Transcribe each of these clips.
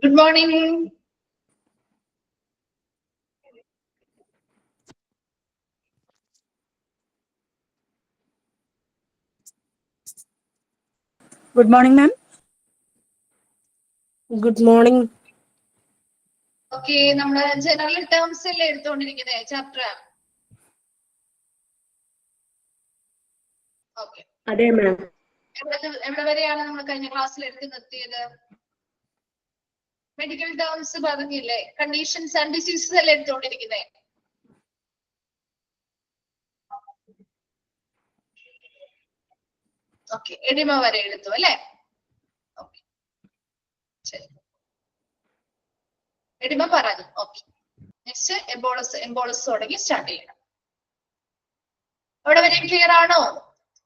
Good morning. Good morning, ma'am. Good morning. Okay, നമ്മുടെ general terms അല്ലേ എടുത്തോണ്ടിരിക്കുന്നേ chapter. Okay, അതെ മാം. എവിടെ വരെയാണ് നമ്മൾ കഴിഞ്ഞ ക്ലാസ്സിൽ എടുത്ത് നിർത്തിയത്? മെഡിക്കൽ ടേംസ് പറഞ്ഞില്ലേ, കണ്ടീഷൻസ് ആൻഡ് ഡിസീസസ് അല്ലേ എടുത്തോണ്ടിരിക്കുന്നേ. ഓക്കെ, എഡിമ വരെ എടുത്തു അല്ലേ? ഓക്കെ, ശരി, എഡിമ പറഞ്ഞു. ഓക്കെ, നെക്സ്റ്റ് എംബോളസ് തുടങ്ങി സ്റ്റാർട്ട് ചെയ്യണം. അവിടെ വരെ ക്ലിയർ ആണോ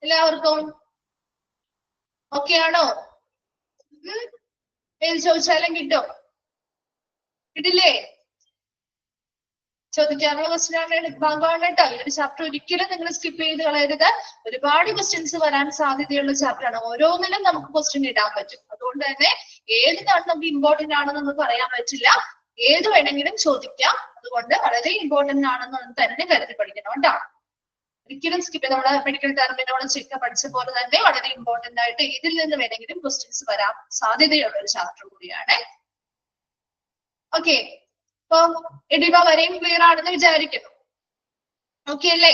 എല്ലാവർക്കും? ഓക്കെ ആണോ? പേര് ചോദിച്ചാലും കിട്ടും, കിട്ടില്ലേ? ചോദിക്കാനുള്ള ക്വസ്റ്റ്യൻ ആണ് ഭാഗമാണ് കേട്ടോ. ഈ ഒരു ചാപ്റ്റർ ഒരിക്കലും നിങ്ങൾ സ്കിപ്പ് ചെയ്ത് കളയരുത്. ഒരുപാട് ക്വസ്റ്റ്യൻസ് വരാൻ സാധ്യതയുള്ള ചാപ്റ്റർ ആണ്. ഓരോന്നിലും നമുക്ക് ക്വസ്റ്റ്യൻ ഇടാൻ പറ്റും. അതുകൊണ്ട് തന്നെ ഏതാണ് നമുക്ക് ഇമ്പോർട്ടന്റ് ആണെന്നൊന്നും പറയാൻ പറ്റില്ല. ഏത് വേണമെങ്കിലും ചോദിക്കാം. അതുകൊണ്ട് വളരെ ഇമ്പോർട്ടന്റ് ആണെന്ന് തന്നെ കരുതി പഠിക്കണം കേട്ടോ. ഒരിക്കലും സ്കിപ്പ് ചെയ്ത് നമ്മുടെ മെഡിക്കൽ ടെർമിനോളജി പഠിച്ച പോലെ തന്നെ വളരെ ഇമ്പോർട്ടന്റ് ആയിട്ട് ഇതിൽ നിന്ന് വേണമെങ്കിലും ക്വസ്റ്റ്യൻസ് വരാൻ സാധ്യതയുള്ള ഒരു ചാപ്റ്റർ കൂടിയാണ്. ഓക്കെ, അപ്പൊ എഡിമ വരെയും ക്ലിയർ ആണെന്ന് വിചാരിക്കുന്നു. ഓക്കെ അല്ലേ?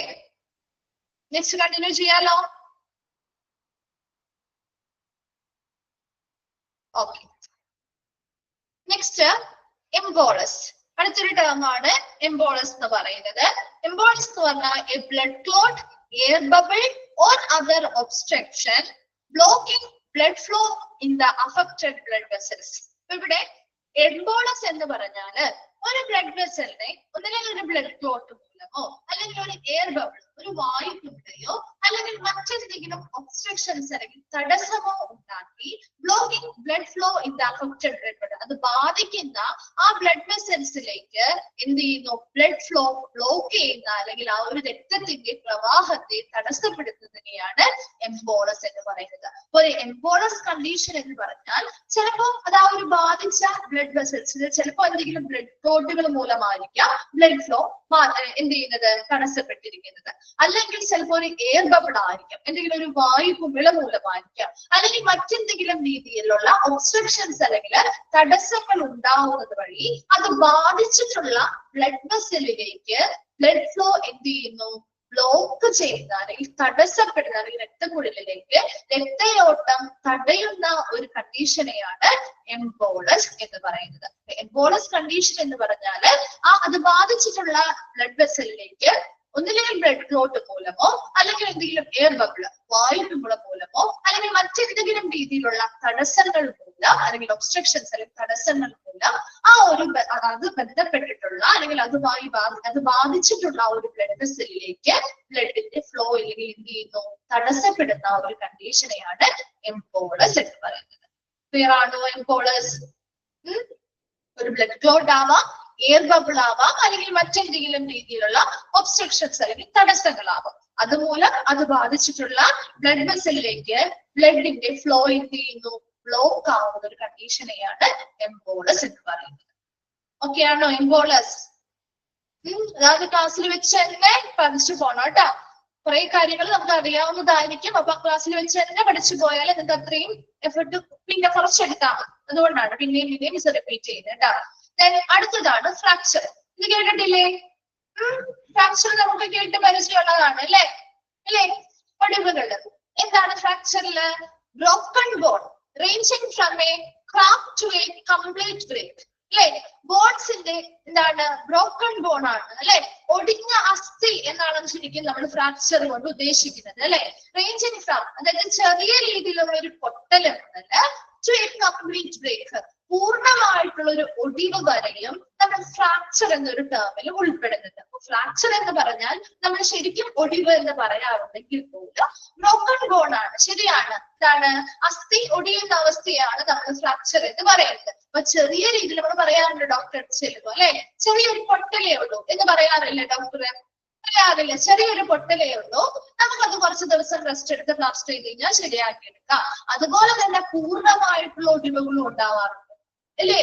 നെക്സ്റ്റ് കണ്ടിന്യൂ ചെയ്യാലോ? Okay, next embolus. അടുത്തൊരു ടേം ആണ് എംബോളസ് എന്ന് പറയുന്നത്. എംബോളസ് എന്ന് പറഞ്ഞാൽ A blood clot, air bubble or other obstruction blocking blood flow in the affected blood vessels. ഇവിടെ എംബോളസ് എന്ന് പറഞ്ഞാല് ഒരു ബ്ലഡ് വെസലിനെ ഒന്നില്ലെങ്കിൽ ഒരു ബ്ലഡ് ക്ലോട്ട് മൂലമോ അല്ലെങ്കിൽ ഒരു എയർ ബബിൾ ഒരു വായു കുമിളയോ അല്ലെങ്കിൽ മറ്റെന്തെങ്കിലും ഒബ്സ്ട്രക്ഷൻസ് അല്ലെങ്കിൽ തടസ്സമോ ഉണ്ടാക്കി blocking blood flow in the affected blood vessel, അത് ബാധിക്കുന്ന ആ ബ്ലഡ് വെസൽസിലേക്ക് എന്ത് ചെയ്യുന്നു? ബ്ലഡ് ഫ്ലോ ബ്ലോക്ക് ചെയ്യുന്ന അല്ലെങ്കിൽ ആ ഒരു രക്തത്തിന്റെ പ്രവാഹത്തെ തടസ്സപ്പെടുത്തുന്നതിനെയാണ് എംബോളസ് എന്ന് പറയുന്നത്. ഒരു എംബോളസ് കണ്ടീഷൻ എന്ന് പറഞ്ഞാൽ ചിലപ്പോൾ അത് ആ ഒരു ബാധിച്ച ബ്ലഡ് വെസൽസിൽ ചിലപ്പോൾ എന്തെങ്കിലും ബ്ലഡ് ക്ലോട്ടുകൾ മൂലമായിരിക്കാം ബ്ലഡ് ഫ്ലോ എന്ത് ചെയ്യുന്നത്? തടസ്സപ്പെട്ടിരിക്കുന്നത്. അല്ലെങ്കിൽ ചിലപ്പോൾ ഒരു എയർ ബബിൾ ആയിരിക്കാം, എന്തെങ്കിലും ഒരു വായു കുമിള മൂലമായിരിക്കാം, അല്ലെങ്കിൽ മറ്റെന്തെങ്കിലും രീതിയിലുള്ള ഒബ്സ്ട്രക്ഷൻസ് അല്ലെങ്കിൽ തടസ്സങ്ങൾ ഉണ്ടാവുന്നത് വഴി അത് ബാധിച്ചിട്ടുള്ള ബ്ലഡ് വെസലിലേക്ക് ബ്ലഡ് ഫ്ലോ എന്ത് ചെയ്യുന്നു? ബ്ലോക്ക് ചെയ്യുന്ന അല്ലെങ്കിൽ തടസ്സപ്പെടുന്ന അല്ലെങ്കിൽ രക്തക്കുഴലിലേക്ക് രക്തയോട്ടം തടയുന്ന ഒരു കണ്ടീഷനെയാണ് എംബോളസ് എന്ന് പറയുന്നത്. എംബോളസ് കണ്ടീഷൻ എന്ന് പറഞ്ഞാല് അത് ബാധിച്ചിട്ടുള്ള ബ്ലഡ് വെസലിലേക്ക് ഒന്നില്ലെങ്കിൽ ബ്ലഡ് ക്ലോട്ട് മൂലമോ അല്ലെങ്കിൽ എന്തെങ്കിലും എയർ ബബിള് വായുകുമിള മൂലമോ അല്ലെങ്കിൽ മറ്റെന്തെങ്കിലും രീതിയിലുള്ള തടസ്സങ്ങൾ മൂലം അല്ലെങ്കിൽ ഒബ്സ്ട്രക്ഷൻസ് അല്ലെങ്കിൽ തടസ്സങ്ങൾ മൂലം ആ ഒരു അത് ബന്ധപ്പെട്ടിട്ടുള്ള അല്ലെങ്കിൽ അത് ബാധിച്ചിട്ടുള്ള ആ ഒരു ബ്ലഡ് വെസലിലേക്ക് ബ്ലഡിന്റെ ഫ്ലോ അല്ലെങ്കിൽ എന്ത് ചെയ്യുന്നു? തടസ്സപ്പെടുന്ന ഒരു കണ്ടീഷനെയാണ് എംബോളസ് എന്ന് പറയുന്നത്. ക്ലിയർ ആണോ? എംബോളസ് ഒരു ബ്ലഡ് ക്ലോട്ട് ആവാം, എയർ ബബിൾ ആവാം, അല്ലെങ്കിൽ മറ്റെന്തെങ്കിലും രീതിയിലുള്ള ഒബ്സ്ട്രക്ഷൻസ് അല്ലെങ്കിൽ തടസ്സങ്ങളാവാം. അതുമൂലം അത് ബാധിച്ചിട്ടുള്ള ബ്ലഡ് വെസലിലേക്ക് ബ്ലഡിന്റെ ഫ്ലോ എന്ത് ചെയ്യുന്നു? ബ്ലോക്ക് ആവുന്ന ഒരു കണ്ടീഷനെയാണ് എംബോളസ് എന്ന് പറയുന്നത്. ഓക്കെ ആണോ? എംബോളസ് അതായത് ക്ലാസ്സിൽ വെച്ച് തന്നെ പഠിച്ചു പോണം കേട്ടോ. കുറെ കാര്യങ്ങൾ നമുക്ക് അറിയാവുന്നതായിരിക്കും. അപ്പൊ ക്ലാസ്സിൽ വെച്ച് തന്നെ പഠിച്ചു പോയാൽ നിങ്ങൾക്ക് അത്രയും എഫർട്ട് പിന്നെ കുറച്ചെടുക്കാം. അതുകൊണ്ടാണ് പിന്നെയും മിസ് റിപ്പീറ്റ് ചെയ്യുന്നത് കേട്ടോ. അടുത്തതാണ് ഫ്രാക്ചർ. ഇത് കേട്ടിട്ടില്ലേ? ഫ്രാക്ചർ നമുക്ക് കേട്ട് പരിചയമുള്ളതാണ് അല്ലേ? ഒടിവുകള്. എന്താണ് ഫ്രാക്ചറില്? Broken bone ranging from a crack to a complete break. അല്ലെ? ബോൺസിന്റെ എന്താണ്? ബ്രോക്കൺ ബോൺ ആണ് അല്ലെ? ഒടിഞ്ഞ അസ്ഥി എന്നാണ് ശരിക്കും നമ്മൾ ഫ്രാക്ചർ കൊണ്ട് ഉദ്ദേശിക്കുന്നത് അല്ലെ? റേഞ്ചിങ് ഫ്രം അതായത് ചെറിയ രീതിയിലുള്ള ഒരു പൊട്ടല് മുതൽ ടു എ കംപ്ലീറ്റ് ബ്രേക്ക് പൂർണ്ണമായിട്ടുള്ള ഒരു ഒടിവ് വരെയും നമ്മൾ ഫ്രാക്ചർ എന്നൊരു ടേമിൽ ഉൾപ്പെടുന്നുണ്ട്. ഫ്രാക്ചർ എന്ന് പറഞ്ഞാൽ നമ്മൾ ശരിക്കും ഒടിവ് എന്ന് പറയാറുണ്ടെങ്കിൽ പോലും ബ്രോക്കൺ ബോൺ ആണ്. ശരിയാണ്. ഇതാണ് അസ്ഥി ഒടിയുന്ന അവസ്ഥയാണ് നമ്മൾ ഫ്രാക്ചർ എന്ന് പറയുന്നത്. അപ്പൊ ചെറിയ രീതിയിൽ നമ്മൾ പറയാറുണ്ട് ഡോക്ടർ ചെല്ലുമ്പോൾ അല്ലെ? ചെറിയൊരു പൊട്ടലേ ഉള്ളൂ എന്ന് പറയാറില്ലേ ഡോക്ടറെ? പറയാറില്ല. ചെറിയൊരു പൊട്ടലേ ഉള്ളൂ, നമുക്കത് കുറച്ച് ദിവസം റെസ്റ്റ് എടുത്ത് പ്ലാസ്റ്റർ ചെയ്ത് കഴിഞ്ഞാൽ ശരിയാക്കി എടുക്കാം. അതുപോലെ തന്നെ പൂർണ്ണമായിട്ടുള്ള ഒടിവുകളും ഉണ്ടാവാറുണ്ട് അല്ലേ?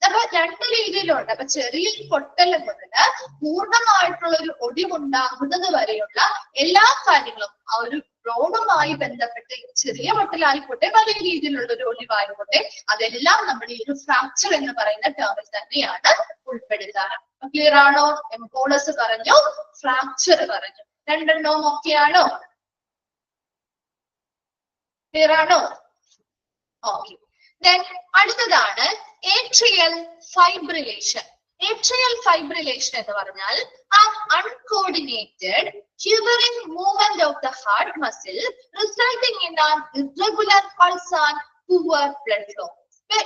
അപ്പൊ രണ്ട് രീതിയിലുണ്ട്. അപ്പൊ ചെറിയൊരു പൊട്ടൽ മുതല് പൂർണ്ണമായിട്ടുള്ള ഒരു ഒടിവുണ്ടാകുന്നത് വരെയുള്ള എല്ലാ കാര്യങ്ങളും ആ ഒരു റോഡുമായി ബന്ധപ്പെട്ട് ചെറിയ പൊട്ടലായിക്കോട്ടെ വലിയ രീതിയിലുള്ള ഒരു ഒടിവായിക്കോട്ടെ അതെല്ലാം നമ്മൾ ഈ ഒരു ഫ്രാക്ചർ എന്ന് പറയുന്ന ടേമിൽ തന്നെയാണ് ഉൾപ്പെടുത്താറ്. ക്ലിയർ ആണോ? എംബോളസ് പറഞ്ഞു, ഫ്രാക്ചർ പറഞ്ഞു, രണ്ടെണ്ണവും ഒക്കെയാണോ? ക്ലിയർ ആണോ? ഓക്കെ. ദെൻ അടുത്തതാണ് ഏട്രിയൽ ഫൈബ്രിലേഷൻ. ഏട്രിയൽ ഫൈബ്രിലേഷൻ എന്ന് പറഞ്ഞാൽ uncoordinated quivering movement of the heart muscle resulting in an irregular pulse and poor blood flow.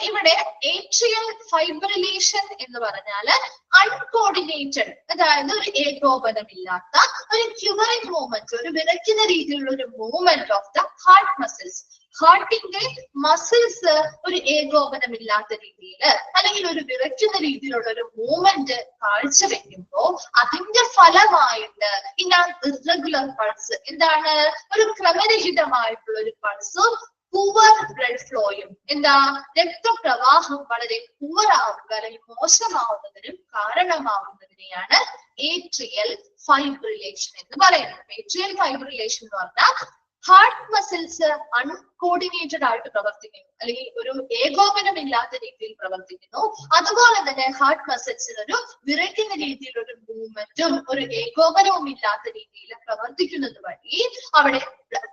ഇവിടെ ഏട്രിയൽ ഫൈബ്രിലേഷൻ എന്ന് പറഞ്ഞാല് അൺകോർഡിനേറ്റഡ്, അതായത് ഒരു ഏകോപനമില്ലാത്ത ഒരു ക്യൂവറിംഗ് മൂവ്മെന്റ്, ഒരു വിറയ്ക്കുന്ന രീതിയിലുള്ള ഒരു movement of the heart muscles. ഹാർട്ടിന്റെ മസിൽസ് ഒരു ഏകോപനമില്ലാത്ത രീതിയിൽ അല്ലെങ്കിൽ ഒരു വിറയ്ക്കുന്ന രീതിയിലുള്ള ഒരു മൂവ്മെന്റ് കാഴ്ചവെക്കുമ്പോൾ അതിന്റെ ഫലമായിട്ട് ഇറഗുലർ പൾസ്, എന്താണ്, ഒരു ക്രമരഹിതമായിട്ടുള്ള ഒരു പൾസ്, പൂവർ ബ്ലഡ് ഫ്ലോയും, എന്താ, രക്തപ്രവാഹം വളരെ പൂവറാവുക അല്ലെങ്കിൽ മോശമാവുന്നതിനും കാരണമാവുന്നതിനെയാണ് ഏട്രിയൽ ഫൈബ്രിലേഷൻ എന്ന് പറയുന്നത്. ഏട്രിയൽ ഫൈബ്രിലേഷൻ എന്ന് പറഞ്ഞാൽ ഹാർട്ട് മസിൽസ് അൺകോർഡിനേറ്റഡ് ആയിട്ട് പ്രവർത്തിക്കുന്നു അല്ലെങ്കിൽ ഒരു ഏകോപനമില്ലാത്ത രീതിയിൽ പ്രവർത്തിക്കുന്നു. അതുപോലെ തന്നെ ഹാർട്ട് മസിൽസിന് ഒരു വിറയ്ക്കുന്ന രീതിയിലൊരു മൂവ്മെന്റും ഒരു ഏകോപനവും ഇല്ലാത്ത രീതിയിൽ പ്രവർത്തിക്കുന്നത് വഴി അവിടെ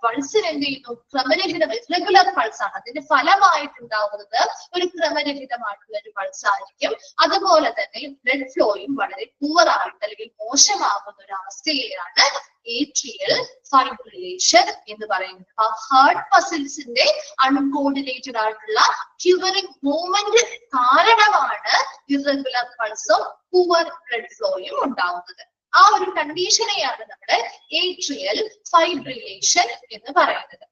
പൾസിന് എന്ത് ചെയ്യുന്നു, ക്രമരഹിതം, ഇറഗുലർ പൾസ് ആണ്. അതിന്റെ ഫലമായിട്ടുണ്ടാവുന്നത് ഒരു ക്രമരഹിതമായിട്ടുള്ള ഒരു പൾസ് ആയിരിക്കും. അതുപോലെ തന്നെ ബ്ലഡ് ഫ്ലോയും വളരെ പൂവറായിട്ട് അല്ലെങ്കിൽ മോശമാകുന്ന ഒരു അവസ്ഥയിലാണ് ഏട്രിയൽ ഫൈബ്രിലേഷൻ എന്ന് പറയുന്നത്. ആ ഹാർട്ട് മസിൽസിന്റെ അൺകോർഡിനേറ്റഡ് ആയിട്ടുള്ള ക്യൂവറിംഗ് മൂവ്മെന്റ് കാരണമാണ് ഇറഗുലർ പൾസും പൂവർ ബ്ലഡ് ഫ്ലോയും ഉണ്ടാവുന്നത്. ആ ഒരു കണ്ടീഷനെയാണ് നമ്മുടെ ഏട്രിയൽ ഫൈബ്രിലേഷൻ എന്ന് പറയുന്നത്.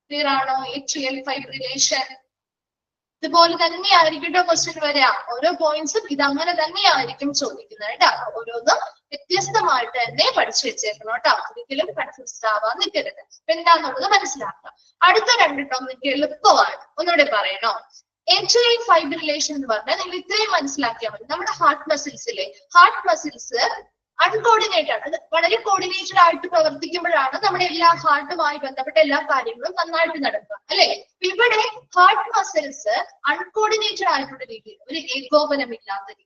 ക്ലിയർ ആണോ? ഏട്രിയൽ ഫൈബ്രിലേഷൻ ഇതുപോലെ തന്നെയായിരിക്കും ക്വസ്റ്റ്യൻ വരിക. ഓരോ പോയിന്റ്സും ഇത് അങ്ങനെ തന്നെയായിരിക്കും ചോദിക്കുന്നത് കേട്ടോ. ഓരോന്നും വ്യത്യസ്തമായിട്ട് തന്നെ പഠിച്ചു വെച്ചേക്കണം കേട്ടോ. ഒരിക്കലും കൺഫ്യൂസ്ഡ് ആവാൻ നിൽക്കരുത്. അപ്പൊ എന്താന്നുള്ളത് മനസ്സിലാക്കാം. അടുത്ത രണ്ട് ടോപ്പിക് എളുപ്പമാണ്, ഒന്നുകൂടെ പറയണോ? ഏട്രിയൽ ഫൈബ്രിലേഷൻ എന്ന് പറഞ്ഞാൽ നിങ്ങൾ ഇത്രയും മനസ്സിലാക്കിയാൽ മതി. നമ്മുടെ ഹാർട്ട് മസിൽസ് അൺകോർഡിനേറ്റഡ് ആണ്. അത് വളരെ കോർഡിനേറ്റഡ് ആയിട്ട് പ്രവർത്തിക്കുമ്പോഴാണ് നമ്മുടെ എല്ലാ ഹാർട്ടുമായി ബന്ധപ്പെട്ട എല്ലാ കാര്യങ്ങളും നന്നായിട്ട് നടക്കുക, അല്ലെ? ഇവിടെ ഹാർട്ട് മസിൽസ് അൺകോർഡിനേറ്റഡ് ആയിട്ടുള്ള രീതിയിൽ, ഒരു ഏകോപനമില്ലാത്ത രീതിയിൽ,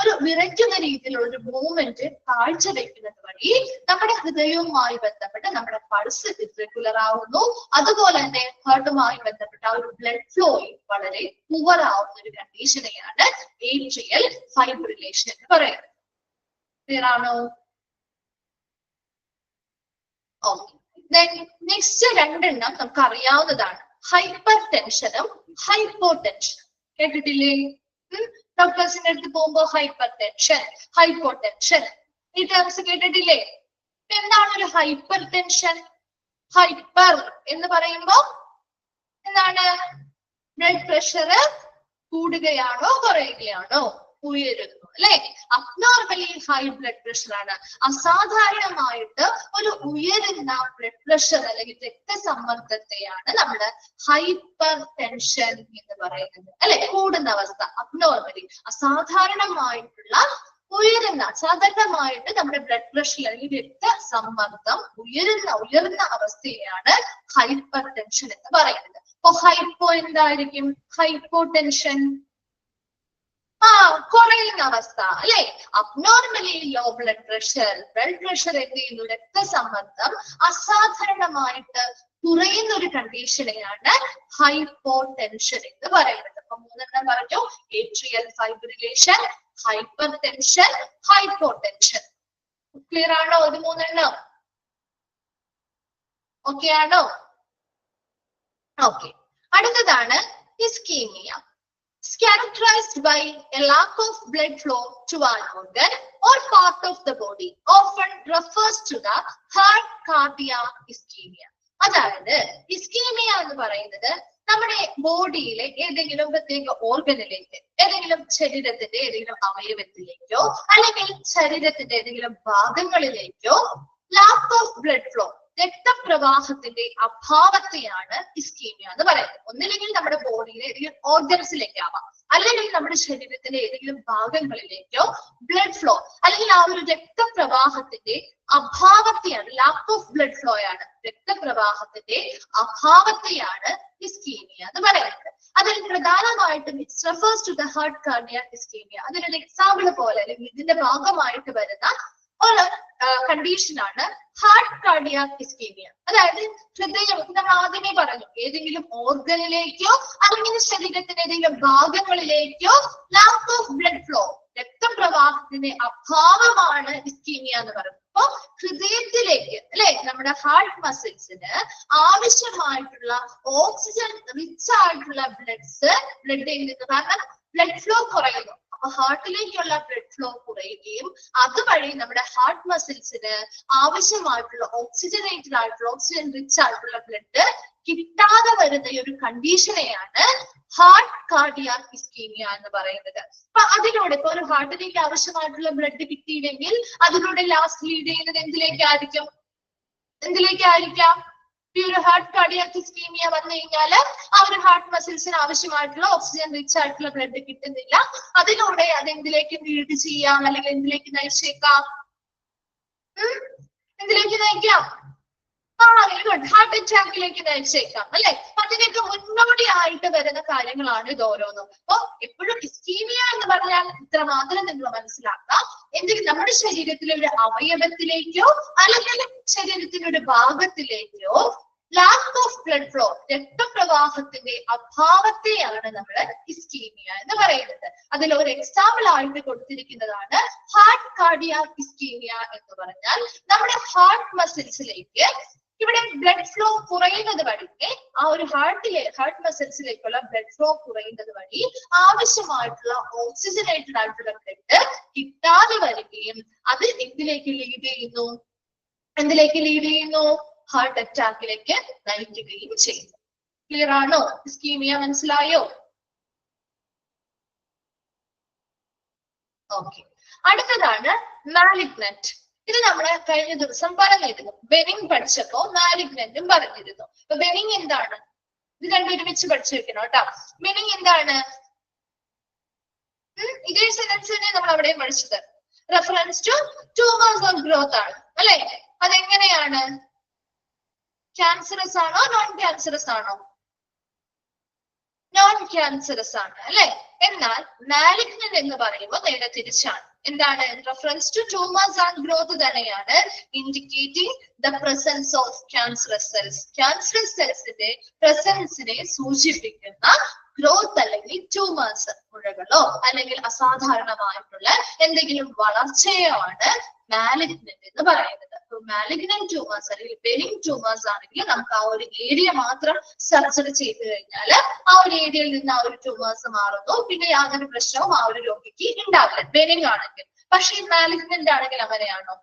ഒരു വിറയ്ക്കുന്ന രീതിയിലുള്ള ഒരു മൂവ്മെന്റ് കാഴ്ചവെക്കുന്നത് വഴി നമ്മുടെ ഹൃദയവുമായി ബന്ധപ്പെട്ട് നമ്മുടെ പൾസ് ഇറഗുലർ ആവുന്നു. അതുപോലെ തന്നെ ഹാർട്ടുമായി ബന്ധപ്പെട്ട ഒരു ബ്ലഡ് ഫ്ലോയും വളരെ പുവർ ആവുന്ന ഒരു കണ്ടീഷനെയാണ് ഏട്രിയൽ ഫൈബ്രിലേഷൻ എന്ന് പറയുന്നത്. ക്ലിയർ ആണോ? ഓക്കെ. നെക്സ്റ്റ് രണ്ടെണ്ണം നമുക്ക് അറിയാവുന്നതാണ്, ഹൈപ്പർ ടെൻഷനും ഹൈപ്പോ ടെൻഷനും. കേട്ടിട്ടില്ലേ? ഡോക്ടേഴ്സിന്റെ അടുത്ത് പോകുമ്പോ ഹൈപ്പർ ടെൻഷൻ, ഹൈപ്പോ ടെൻഷൻ ഈ ടേംസ് കേട്ടിട്ടില്ലേ? എന്താണ് ഒരു ഹൈപ്പർ ടെൻഷൻ? ഹൈപ്പർ എന്ന് പറയുമ്പോ എന്താണ്? ബ്ലഡ് പ്രഷർ കൂടുകയാണോ കുറയുകയാണോ? ഉയരുന്നു, അല്ലെ? അബ്നോർമലി ഹൈ ബ്ലഡ് പ്രഷർ ആണ്. അസാധാരണമായിട്ട് ഒരു ഉയരുന്ന ബ്ലഡ് പ്രഷർ അല്ലെങ്കിൽ രക്തസമ്മർദ്ദത്തെയാണ് നമ്മുടെ ഹൈപ്പർ ടെൻഷൻ എന്ന് പറയുന്നത്, അല്ലെ? കൂടുന്ന അവസ്ഥ, അബ്നോർമലി അസാധാരണമായിട്ടുള്ള ഉയരുന്ന, സാധാരണമായിട്ട് നമ്മുടെ ബ്ലഡ് പ്രഷർ അല്ലെങ്കിൽ രക്തസമ്മർദ്ദം ഉയർന്ന അവസ്ഥയാണ് ഹൈപ്പർ ടെൻഷൻ എന്ന് പറയുന്നത്. അപ്പൊ ഹൈപ്പോ എന്തായിരിക്കും? ഹൈപ്പോ ടെൻഷൻ കുറയുന്ന അവസ്ഥ, അല്ലെ? അബ്നോർമലി ലോ ബ്ലഡ് പ്രഷർ എന്ത് ചെയ്യുന്നു? രക്തസമ്മർദ്ദം അസാധാരണമായിട്ട് കുറയുന്ന ഒരു കണ്ടീഷനെയാണ് ഹൈപ്പോ ടെൻഷൻ എന്ന് പറയുന്നത്. അപ്പൊ മൂന്നെണ്ണം പറഞ്ഞു: atrial fibrillation, hyper tension, hypo tension. Clear ആണോ? ഇത് മൂന്നെണ്ണം ഓക്കെ ആണോ? ഓക്കെ. അടുത്തതാണ് ischaemia. Characterized by a lack of blood flow to an organ or part of the body, often refers to the heart cardiac ischemia. അതായത് ischaemia എന്ന് പറയുന്നത് നമ്മുടെ ബോഡിയിലെ ഏതെങ്കിലും പ്രത്യേക ഓർഗനിലേക്ക്, ഏതെങ്കിലും ശരീരത്തിന്റെ ഏതെങ്കിലും അവയവത്തിലേക്കോ അല്ലെങ്കിൽ ശരീരത്തിന്റെ ഏതെങ്കിലും ഭാഗങ്ങളിലേക്കോ ലാക്ക് ഓഫ് ബ്ലഡ് ഫ്ലോ, രക്തപ്രവാഹത്തിന്റെ അഭാവത്തെയാണ് ഇസ്കീമിയ എന്ന് പറയുന്നത്. ഒന്നില്ലെങ്കിൽ നമ്മുടെ ബോഡിയിലെ ഏതെങ്കിലും ഓർഗൻസിലേക്ക് ആവാം, അല്ലെങ്കിൽ നമ്മുടെ ശരീരത്തിന്റെ ഏതെങ്കിലും ഭാഗങ്ങളിലേക്കോ ബ്ലഡ് ഫ്ലോ, അല്ലെങ്കിൽ ആ ഒരു രക്തപ്രവാഹത്തിന്റെ അഭാവത്തെയാണ്, ലാക്ക് ഓഫ് ബ്ലഡ് ഫ്ലോ ആണ്, രക്തപ്രവാഹത്തിന്റെ അഭാവത്തെയാണ് ഇസ്കീമിയ എന്ന് പറയുന്നത്. അതിൽ പ്രധാനമായിട്ടും it's refers to the heart cardiac ischaemia. അതിനൊരു എക്സാമ്പിൾ പോലെ അല്ലെങ്കിൽ ഇതിന്റെ ഭാഗമായിട്ട് വരുന്ന ഒരു കണ്ടീഷനാണ് ഹാർട്ട് കാർഡിയാക് ഇസ്കീമിയ. അതായത് ഹൃദയം, നമ്മൾ ആദ്യമേ പറഞ്ഞു, ഏതെങ്കിലും ഓർഗനിലേക്കോ അല്ലെങ്കിൽ ശരീരത്തിന്റെ ഏതെങ്കിലും ഭാഗങ്ങളിലേക്കോ ലാക്ക് ഓഫ് ബ്ലഡ് ഫ്ലോ, രക്തപ്രവാഹത്തിന്റെ അഭാവമാണ് ഇസ്കീമിയ എന്ന് പറയുന്നത്. അപ്പൊ ഹൃദയത്തിലേക്ക് അല്ലെ, നമ്മുടെ ഹാർട്ട് മസിൽസിന് ആവശ്യമായിട്ടുള്ള ഓക്സിജൻ റിച്ച് ആയിട്ടുള്ള ബ്ലഡിൽ നിന്ന്, കാരണം ബ്ലഡ് ഫ്ലോ കുറയുന്നു, അപ്പൊ ഹാർട്ടിലേക്കുള്ള ബ്ലഡ് ഫ്ലോ കുറയുകയും അതുവഴി നമ്മുടെ ഹാർട്ട് മസിൽസിന് ആവശ്യമായിട്ടുള്ള ഓക്സിജനേറ്റഡ് ആയിട്ടുള്ള, ഓക്സിജൻ റിച്ച് ആയിട്ടുള്ള ബ്ലഡ് കിട്ടാതെ വരുന്ന ഒരു കണ്ടീഷനെയാണ് ഹാർട്ട് കാർഡിയാക് ഇസ്കീമിയ എന്ന് പറയുന്നത്. അപ്പൊ അതിലൂടെ ഇപ്പൊ ഒരു ഹാർട്ടിലേക്ക് ആവശ്യമായിട്ടുള്ള ബ്ലഡ് കിട്ടിയില്ലെങ്കിൽ അതിലൂടെ ലാസ്റ്റ് ലീഡ് ചെയ്യുന്നത് എന്തിലേക്കായിരിക്കാം? ഈ ഒരു ഹാർട്ട് കാർഡിയാക് ഇസ്കീമിയ വന്നു കഴിഞ്ഞാൽ ആ ഒരു ഹാർട്ട് മസിൽസിന് ആവശ്യമായിട്ടുള്ള ഓക്സിജൻ റിച്ച് ആയിട്ടുള്ള ബ്ലഡ് കിട്ടുന്നില്ല. അതിലൂടെ അതെന്തിലേക്ക് ലീഡ് ചെയ്യാം, അല്ലെങ്കിൽ എന്തിലേക്ക് നയിച്ചേക്കാം? എന്തിലേക്ക് നയിക്കാം? വെരി ഗുഡ്, ഹാർട്ട് അറ്റാക്കിലേക്ക് നയിച്ചേക്കാം അല്ലെ. അതിനൊക്കെ മുന്നോടിയായിട്ട് വരുന്ന കാര്യങ്ങളാണ് ഇത് ഓരോന്നും. അപ്പൊ എപ്പോഴും ഇസ്കീമിയ എന്ന് പറഞ്ഞാൽ ഇത്ര മാത്രം നിങ്ങൾ മനസ്സിലാക്കാം, എന്തെങ്കിലും നമ്മുടെ ശരീരത്തിലെ ഒരു അവയവത്തിലേക്കോ അല്ലെങ്കിൽ ശരീരത്തിന്റെ ഒരു ഭാഗത്തിലേക്കോ ലാക്ക് ഓഫ് ബ്ലഡ് ഫ്ലോ, രക്തപ്രവാഹത്തിന്റെ അഭാവത്തെയാണ് നമ്മൾ ഇസ്കീമിയ എന്ന് പറയുന്നത്. അതിൽ ഒരു എക്സാമ്പിൾ ആയിട്ട് കൊടുത്തിരിക്കുന്നതാണ് ഹാർട്ട് കാർഡിയാക് ഇസ്കീമിയ എന്ന് പറഞ്ഞാൽ നമ്മുടെ ഹാർട്ട് മസിൽസിലേക്ക് ഇവിടെ ബ്ലഡ് ഫ്ലോ കുറയുന്നത് വഴി, ആ ഒരു ഹാർട്ട് മസിൽസിലേക്കുള്ള ബ്ലഡ് ഫ്ലോ കുറയുന്നത് വഴി ആവശ്യമായിട്ടുള്ള ഓക്സിജനേറ്റഡ് ആയിട്ടുള്ള ബ്ലഡ് കിട്ടാതെ വരികയും അത് എന്തിലേക്ക് ലീഡ് ചെയ്യുന്നു? ഹാർട്ട് അറ്റാക്കിലേക്ക് നയിക്കുകയും ചെയ്യുന്നു. ക്ലിയർ ആണോ? ഇസ്കീമിയ മനസ്സിലായോ? ഓക്കെ, അടുത്തതാണ് മാലിഗ്നന്റ്. ഇത് നമ്മൾ കഴിഞ്ഞ ദിവസം പറഞ്ഞിരുന്നു, ബെനിങ് പഠിച്ചപ്പോ മാലിഗ്നന്റും പറഞ്ഞിരുന്നു. അപ്പൊ ബെനിങ് എന്താണ്? ഇത് രണ്ടും ഒരുമിച്ച് പഠിച്ചു വെക്കണം കേട്ടോ. ബെനിങ് എന്താണ്? ഇതേ സെന്റൻസ് തന്നെ നമ്മൾ അവിടെ പഠിച്ചത്. Reference to tumours of growth ആണ് അല്ലെ. അതെങ്ങനെയാണ്? ക്യാൻസറസ് ആണോ നോൺ ക്യാൻസറസ് ആണോ? നോൺ ക്യാൻസറസ് ആണ് അല്ലെ. എന്നാൽ മാലിഗ്നന്റ് എന്ന് പറയുമ്പോൾ നേരെ തിരിച്ചാണ്. എന്താണ്? Reference to tumours and growth തന്നെയാണ്, indicating the presence of cancerous cells. Cancerous സെൽസിന്റെ പ്രസൻസിനെ സൂചിപ്പിക്കുന്ന ഗ്രോത്ത് അല്ലെങ്കിൽ ട്യൂമേഴ്സ്, മുഴകളോ അല്ലെങ്കിൽ അസാധാരണമായിട്ടുള്ള എന്തെങ്കിലും വളർച്ചയോ ആണ് മാലിഗ്നന്റ് എന്ന് പറയുന്നത്. മാലിഗ്നന്റ് ട്യൂമേഴ്സ് അല്ലെങ്കിൽ ബെനിങ് ട്യൂമേഴ്സ് ആണെങ്കിൽ നമുക്ക് ആ ഒരു ഏരിയ മാത്രം സർജറി ചെയ്തു കഴിഞ്ഞാൽ ആ ഒരു ഏരിയയിൽ നിന്ന് ആ ഒരു ട്യൂമേഴ്സ് മാറുന്നു, പിന്നെ യാതൊരു പ്രശ്നവും ആ ഒരു രോഗിക്ക് ഉണ്ടാവില്ല ബെനിങ് ആണെങ്കിൽ. പക്ഷെ മാലിഗ്നന്റ് ആണെങ്കിൽ അങ്ങനെയാണോ?